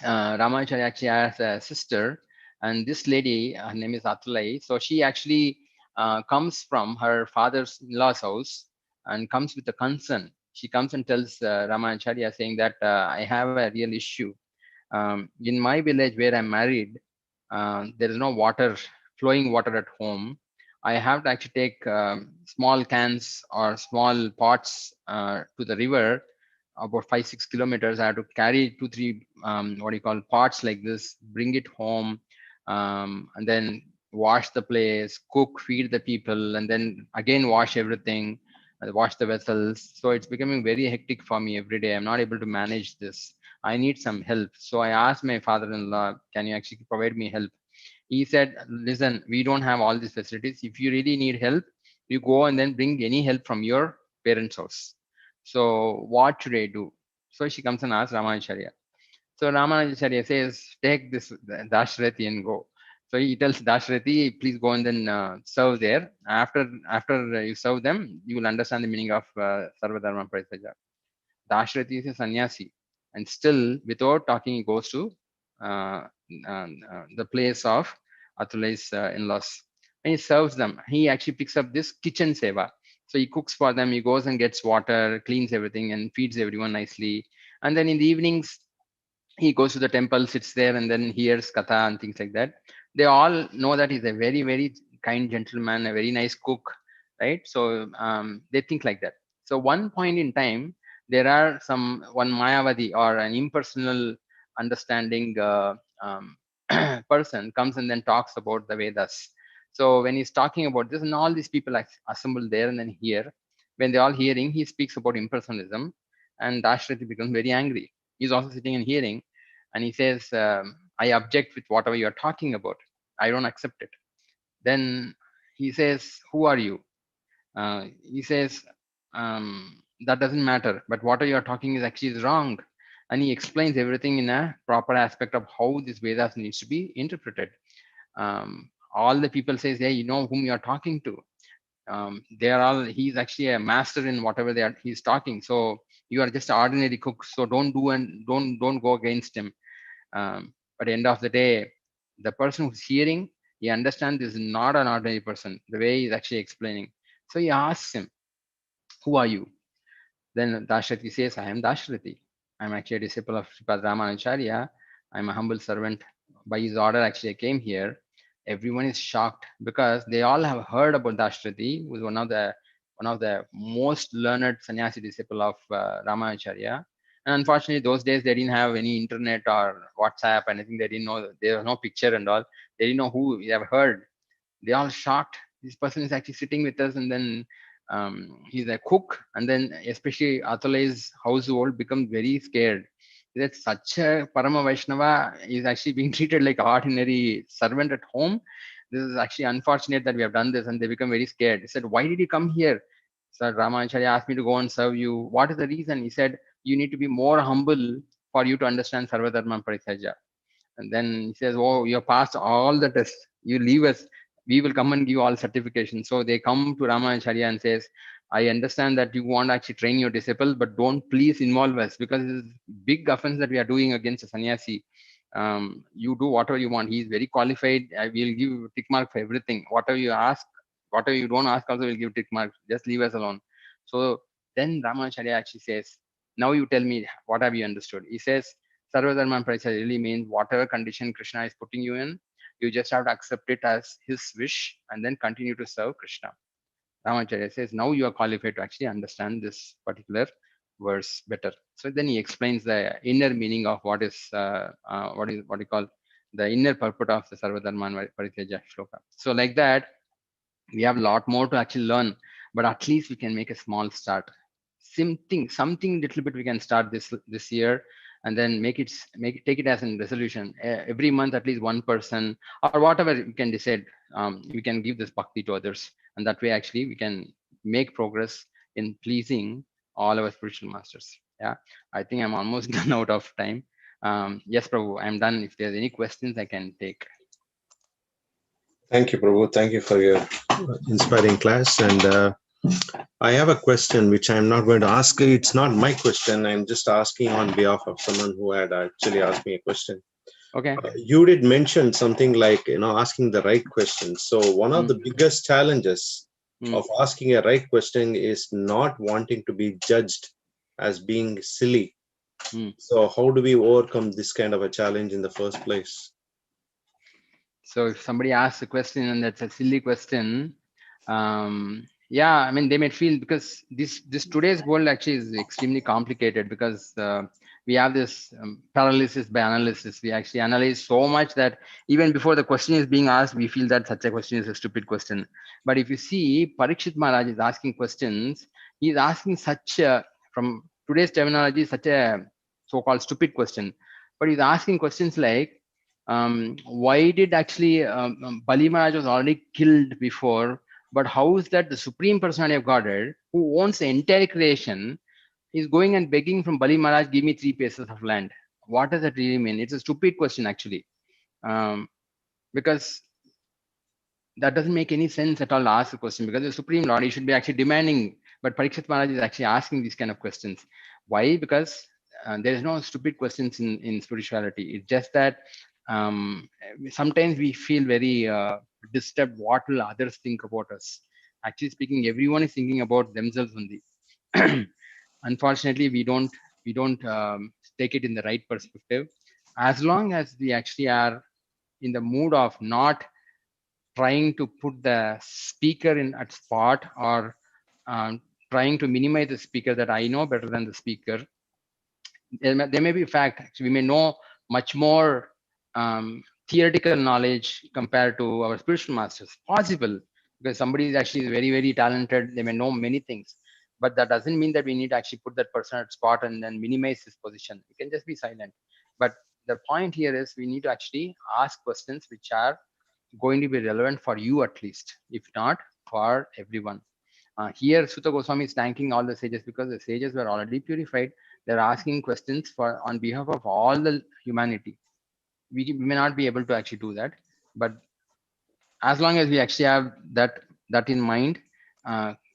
Ramanacharya actually has a sister, and this lady, her name is Atulai. So she actually comes from her father's in-law's house and comes with a concern. She comes and tells Ramanacharya saying that I have a real issue. In my village where I'm married, there is no water, flowing water at home. I have to actually take small cans or small pots to the river, about 5-6 kilometers. I have to carry 2-3 what do you call pots like this, bring it home, and then wash the place, cook, feed the people, and then again wash everything, wash the vessels. So it's becoming very hectic for me every day. I'm not able to manage this. I need some help. So I asked my father-in-law, can you actually provide me help? He said, listen, we don't have all these facilities. If you really need help, you go and then bring any help from your parents' house. So what should I do? So she comes and asks Ramanacharya. So Ramanujacharya says, take this Dashrathi and go. So he tells Dashrathi, please go and then serve there. After you serve them, you will understand the meaning of Sarvadharma Parityajya. Dashrathi is a sannyasi, and still, without talking, he goes to uh, the place of Atulay's in-laws. And he serves them. He actually picks up this kitchen seva. So he cooks for them. He goes and gets water, cleans everything, and feeds everyone nicely. And then in the evenings, he goes to the temple, sits there, and then hears katha and things like that. They all know that he's a very, very kind gentleman, a very nice cook, right? So they think like that. So one point in time, there are one Mayavadi or an impersonal understanding person comes and then talks about the Vedas. So when he's talking about this, and all these people assembled there and then here, when they're all hearing, he speaks about impersonalism, and Dashrathi becomes very angry. He's also sitting and hearing, and he says, I object with whatever you're talking about. I don't accept it. Then he says, who are you? He says, that doesn't matter, but what you're talking is actually wrong. And he explains everything in a proper aspect of how this Vedas needs to be interpreted. All the people says, yeah, you know whom you're talking to. They are all, he's actually a master in whatever he's talking. So you are just an ordinary cook. So don't go against him. But at the end of the day, the person who's hearing, he understands this is not an ordinary person, the way he's actually explaining. So he asks him, who are you? Then Dashrathi says, I am Dashrathi. I'm actually a disciple of Srimad Ramanujacharya. I'm a humble servant. By his order, actually, I came here. Everyone is shocked because they all have heard about Dashrathi, who is one of the most learned sannyasi disciple of Ramanujacharya. And unfortunately, those days they didn't have any internet or WhatsApp, anything. They didn't know, there was no picture and all. They didn't know who they have heard. They all shocked. This person is actually sitting with us, and then he's a cook, and then especially Atulai's household becomes very scared that such a Parama Vaishnava is actually being treated like an ordinary servant at home. This is actually unfortunate that we have done this, and they become very scared. He said, why did you come here? Sir, Ramanujacharya asked me to go and serve you. What is the reason? He said, you need to be more humble for you to understand Sarvadharma Parityaja. And then he says, oh, you have passed all the tests. You leave us. We will come and give you all certifications. So they come to Ramanujacharya and says, I understand that you want to actually train your disciples, but don't please involve us because it is big offense that we are doing against a sannyasi. You do whatever you want. He is very qualified. I will give tick mark for everything. Whatever you ask, whatever you don't ask, also will give tick mark. Just leave us alone. So then Ramanujacharya actually says, now you tell me, what have you understood? He says, Sarvadharma Paricaya really means whatever condition Krishna is putting you in, you just have to accept it as his wish and then continue to serve Krishna. Ramacharya says, now you are qualified to actually understand this particular verse better. So then he explains the inner meaning of what you call the inner purport of the Sarvadharma Parityaja shloka. So like that, we have a lot more to actually learn, but at least we can make a small start. Something little bit we can start this year, and then take it as a resolution. Every month, at least one person or whatever we can decide, we can give this bhakti to others, and that way actually we can make progress in pleasing all our spiritual masters. Yeah, I think I'm almost done out of time. Yes, Prabhu, I'm done. If there's any questions, I can take. Thank you, Prabhu. Thank you for your inspiring class. And I have a question which I'm not going to ask. It's not my question. I'm just asking on behalf of someone who had actually asked me a question. Okay. You did mention something like, asking the right question. So one of the biggest challenges of asking a right question is not wanting to be judged as being silly. So how do we overcome this kind of a challenge in the first place? So if somebody asks a question and that's a silly question, yeah, I mean, they may feel, because this today's world actually is extremely complicated, because we have this paralysis by analysis. We actually analyze so much that even before the question is being asked, we feel that such a question is a stupid question. But if you see, Parikshit Maharaj is asking questions. He's asking from today's terminology, such a so-called stupid question. But he's asking questions like, why did actually Bali Maharaj was already killed before, but how is that the Supreme Personality of Godhead, who owns the entire creation, is going and begging from Bali Maharaj, give me 3 pieces of land? what does that really mean? It's a stupid question actually, um, because that doesn't make any sense at all to ask the question, because the Supreme Lord, he should be actually demanding, but Parikshit Maharaj is actually asking these kind of questions. Why? Because there is no stupid questions in spirituality. It's just that sometimes we feel very disturbed. What will others think about us? Actually speaking, everyone is thinking about themselves only. Unfortunately, we don't take it in the right perspective. As long as we actually are in the mood of not trying to put the speaker in at spot, or trying to minimize the speaker, that I know better than the speaker. There may be fact, actually, we may know much more theoretical knowledge compared to our spiritual masters. Possible, because somebody is actually very, very talented. They may know many things, but that doesn't mean that we need to actually put that person at spot and then minimize his position. We can just be silent. But the point here is we need to actually ask questions which are going to be relevant for you at least, if not for everyone. Here, Sutta Goswami is thanking all the sages because the sages were already purified. They're asking questions for on behalf of all the humanity. We may not be able to actually do that, but as long as we actually have that in mind,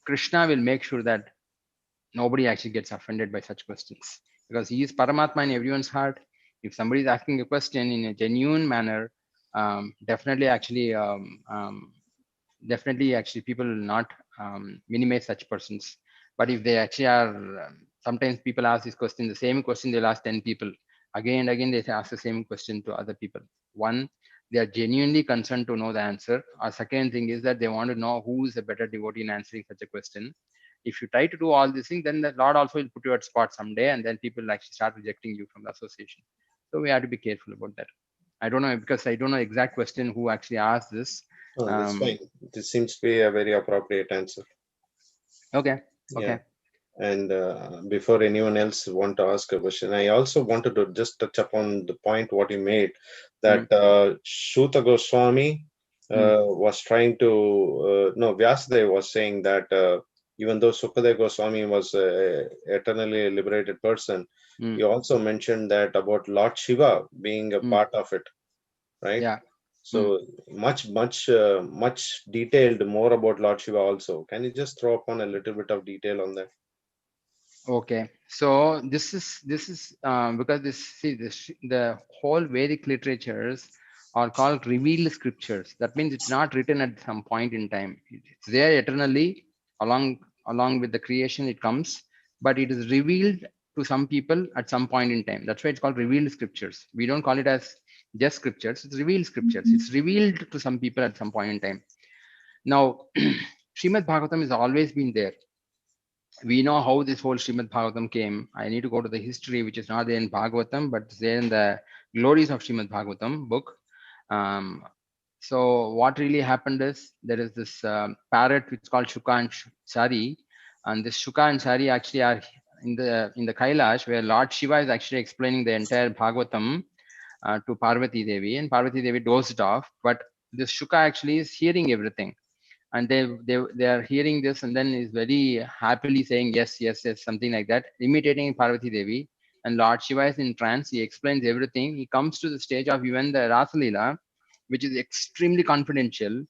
Krishna will make sure that nobody actually gets offended by such questions, because he is Paramatma in everyone's heart. If somebody is asking a question in a genuine manner, definitely actually definitely actually people will not minimize such persons. But if they actually are sometimes people ask this question, the same question they'll ask 10 people again and again, they ask the same question to other people. One, they are genuinely concerned to know the answer. Our second thing is that they want to know who is a better devotee in answering such a question. If you try to do all these things, then the Lord also will put you at spot someday, and then people will actually start rejecting you from the association. So we have to be careful about that. I don't know, because I don't know exact question who actually asked this. Oh, that's fine. This seems to be a very appropriate answer. Okay. Yeah. Okay. And before anyone else want to ask a question, I also wanted to just touch upon the point what you made, that Shuta Goswami was trying to, no, Vyasadeva was saying that even though Sukadeva Goswami was a eternally liberated person, he also mentioned that about Lord Shiva being a part of it, right? Yeah. So much detailed more about Lord Shiva also. Can you just throw upon a little bit of detail on that? Okay, so this is because the whole Vedic literatures are called revealed scriptures. That means it's not written at some point in time. It's there eternally, along with the creation it comes, but it is revealed to some people at some point in time. That's why it's called revealed scriptures. We don't call it as just scriptures. It's revealed scriptures. It's revealed to some people at some point in time. Now, Srimad Bhagavatam has always been there. We know how this whole Srimad Bhagavatam came. I need to go to the history, which is not there in Bhagavatam, but it's there in the glories of Srimad Bhagavatam book. So what really happened is there is this parrot which is called Shuka and Sari, and this Shuka and Sari actually are in the Kailash, where Lord Shiva is actually explaining the entire Bhagavatam to Parvati Devi, and Parvati Devi dozed off, but this Shuka actually is hearing everything, and they are hearing this, and then is very happily saying yes, yes, yes, something like that, imitating Parvati Devi. And Lord Shiva is in trance. He explains everything. He comes to the stage of even the Rasa Leela, which is extremely confidential,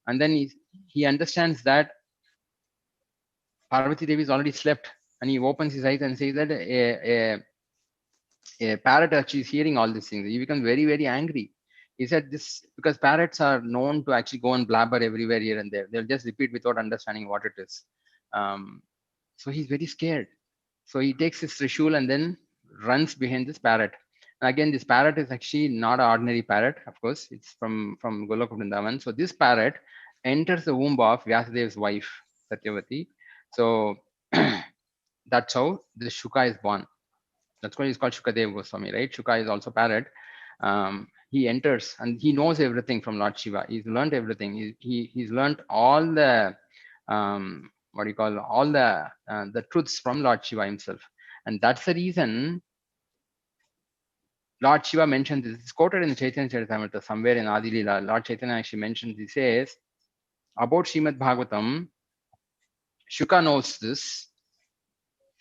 and then he understands that Parvati Devi is already slept, and he opens his eyes and says that a parrot actually is hearing all these things. He becomes very, very angry. He said this because parrots are known to actually go and blabber everywhere here and there. They'll just repeat without understanding what it is. So he's very scared. So he takes his trishul and then runs behind this parrot. And again, this parrot is actually not an ordinary parrot. Of course, it's from Goloka Vrindavan. So this parrot enters the womb of Vyasadev's wife, Satyavati. So that's how the Shuka is born. That's why he's called Shukadev Goswami, right? Shuka is also parrot. He enters and he knows everything from Lord Shiva. He's learned everything. He's learned all the what do you call, all the truths from Lord Shiva himself, and that's the reason Lord Shiva mentions this. It's quoted in the Chaitanya Charitamrita somewhere in Adi Leela. Lord Chaitanya actually mentions. He says about Srimad Bhagavatam, Shuka knows this,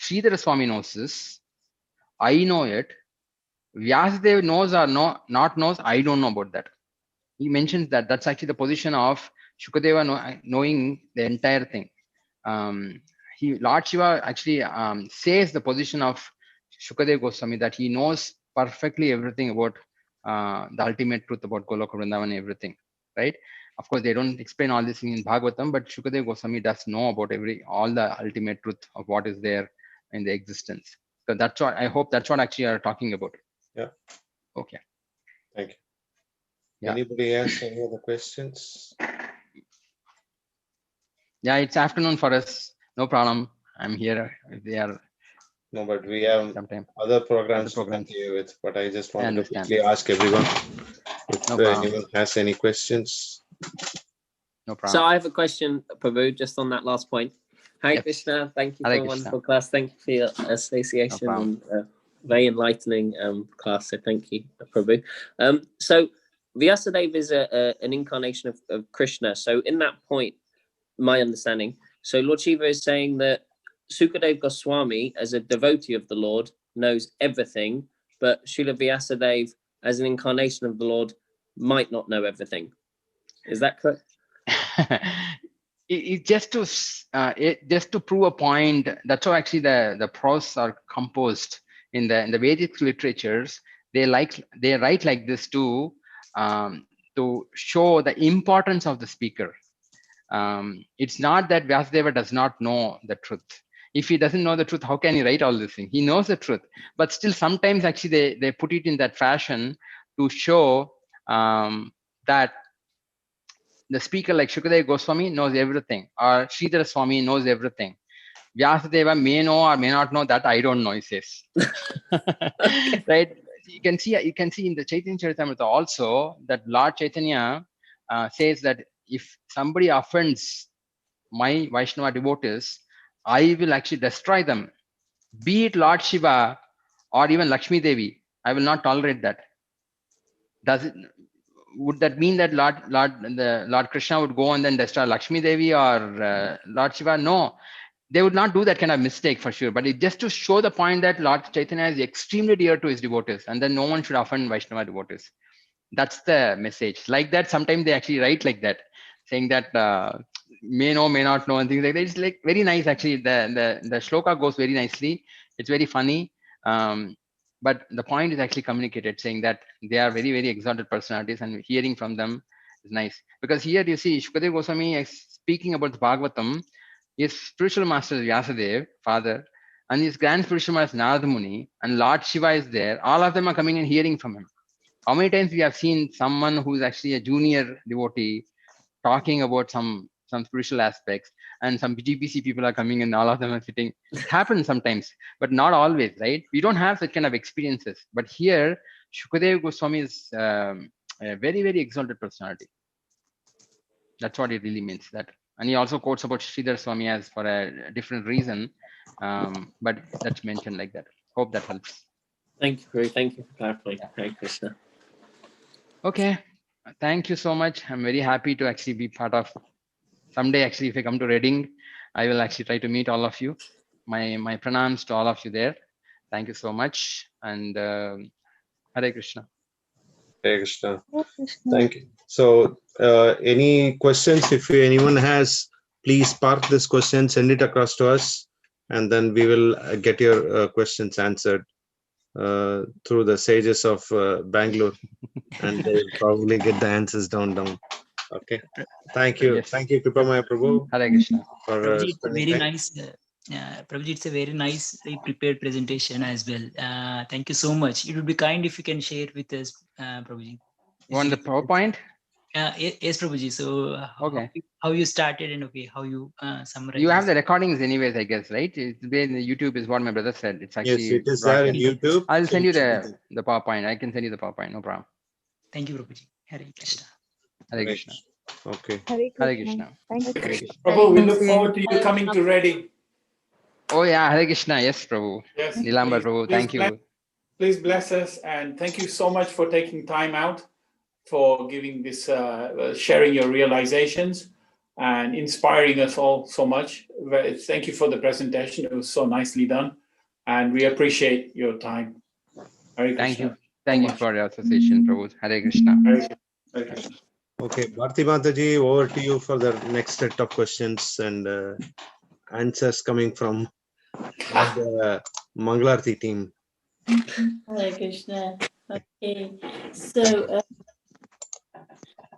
Sridhara Swami knows this, I know it, Vyasadeva knows or not knows, I don't know about that. He mentions that that's actually the position of Shukadeva knowing the entire thing. Lord Shiva actually says the position of Shukadeva Goswami, that he knows perfectly everything about the ultimate truth about Goloka Vrindavan and everything, right? Of course, they don't explain all this in Bhagavatam, but Shukadeva Goswami does know about all the ultimate truth of what is there in the existence. So that's what I hope that's what actually you are talking about. Yeah. Okay. Thank you. Yeah. Anybody has any other questions? Yeah, it's afternoon for us. No problem. I'm here if they are No, but we have sometime. other programs to programs. continue with. But I just I wanted to understand. quickly ask everyone if No problem. anyone has any questions. No So problem. I have a question, Prabhu, just on that last point. Hare Yes. Krishna, thank you Hare for a Krishna. wonderful class. Thank you for your association problem. and very enlightening class. So thank you, Prabhu. So Vyasadeva is an incarnation of Krishna. So in that point, my understanding, so Lord Shiva is saying that Sukadeva Goswami, as a devotee of the Lord, knows everything, but Srila Vyasadeva, as an incarnation of the Lord, might not know everything. Is that correct? Just to prove a point. That's how actually the prose are composed in the Vedic literatures. They write like this to show the importance of the speaker. It's not that Vyasadeva does not know the truth. If he doesn't know the truth, how can he write all this thing? He knows the truth, but still sometimes actually they put it in that fashion to show that the speaker like Shukadeva Goswami knows everything, or Sridhara Swami knows everything. Vyasadeva may know or may not know, that I don't know, he says. Right? You can see in the Chaitanya Charitamrita also that Lord Chaitanya says that if somebody offends my Vaishnava devotees, I will actually destroy them. Be it Lord Shiva or even Lakshmi Devi, I will not tolerate that. Would that mean that Lord Krishna would go and then destroy Lakshmi Devi or Lord Shiva? No, they would not do that kind of mistake for sure. But it just to show the point that Lord Chaitanya is extremely dear to his devotees, and then no one should offend Vaishnava devotees. That's the message. Like that, sometimes they actually write like that, saying that may know, may not know, and things like that. It's like very nice actually. The shloka goes very nicely. It's very funny. But the point is actually communicated, saying that they are very, very exalted personalities, and hearing from them is nice. Because here you see Shukadeva Goswami is speaking about the Bhagavatam. His spiritual master is Vyasadeva, father, and his grand spiritual master is Narada Muni, and Lord Shiva is there. All of them are coming and hearing from him. How many times we have seen someone who is actually a junior devotee talking about some spiritual aspects, and some GPC people are coming and all of them are sitting. It happens sometimes, but not always, right? We don't have such kind of experiences. But here, Shukadeva Goswami is a very, very exalted personality. That's what it really means. That, and he also quotes about Sridhar Swami as for a different reason, but that's mentioned like that. Hope that helps. Thank you, Prabhu. Thank you for clarifying. Hare Krishna. Okay, thank you so much. I'm very happy to actually be part of. Someday, actually, if I come to Reading, I will actually try to meet all of you. My pranams to all of you there. Thank you so much, and Hare Krishna. Hare Krishna. Thank you. So, any questions? If anyone has, please park this question, send it across to us, and then we will get your questions answered through the sages of Bangalore, and they will probably get the answers down. Okay. Thank you. Yes. Thank you, Kripamaya Prabhu. Hare Krishna. For Prabhuji, it's a spending very time. nice. Prabhuji, it's a very nicely prepared presentation as well. Thank you so much. It would be kind if you can share with us, Prabhuji. Want the PowerPoint? Yes, Prabhuji. So Okay. how you started and how you summarize. You have the recordings anyways, I guess, right? It's been YouTube is what my brother said. It's actually Yes, it is there in YouTube. I'll So send you it should be the PowerPoint. I can send you the PowerPoint. No problem. Thank you, Prabhuji. Hare Krishna. Hare Krishna. Okay. Hare Krishna. Thank you. Hare Krishna. Prabhu, we look forward to you coming to Reading. Oh yeah, Hare Krishna. Yes, Prabhu. Yes, Nilambar Prabhu. Thank you. Please bless us, and thank you so much for taking time out for giving this, sharing your realizations and inspiring us all so much. Thank you for the presentation. It was so nicely done, and we appreciate your time. Hare Krishna. Thank you. Thank you much. for your association, Prabhu. Hare Krishna. Hare Krishna. Okay, Bharti Mataji, over to you for the next set of questions and answers coming from all the Mangalarti team. Hare Krishna. Okay, so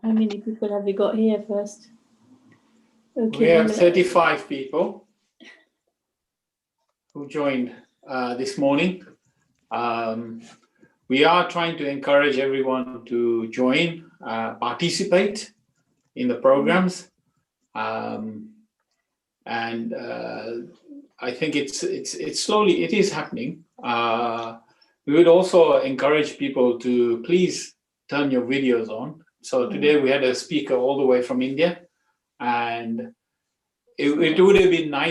how many people have we got here first? Okay, We have 35 people who joined this morning. We are trying to encourage everyone to join, participate in the programs, and I think it's slowly, it is happening. We would also encourage people to please turn your videos on. So today we had a speaker all the way from India, and it would have been nice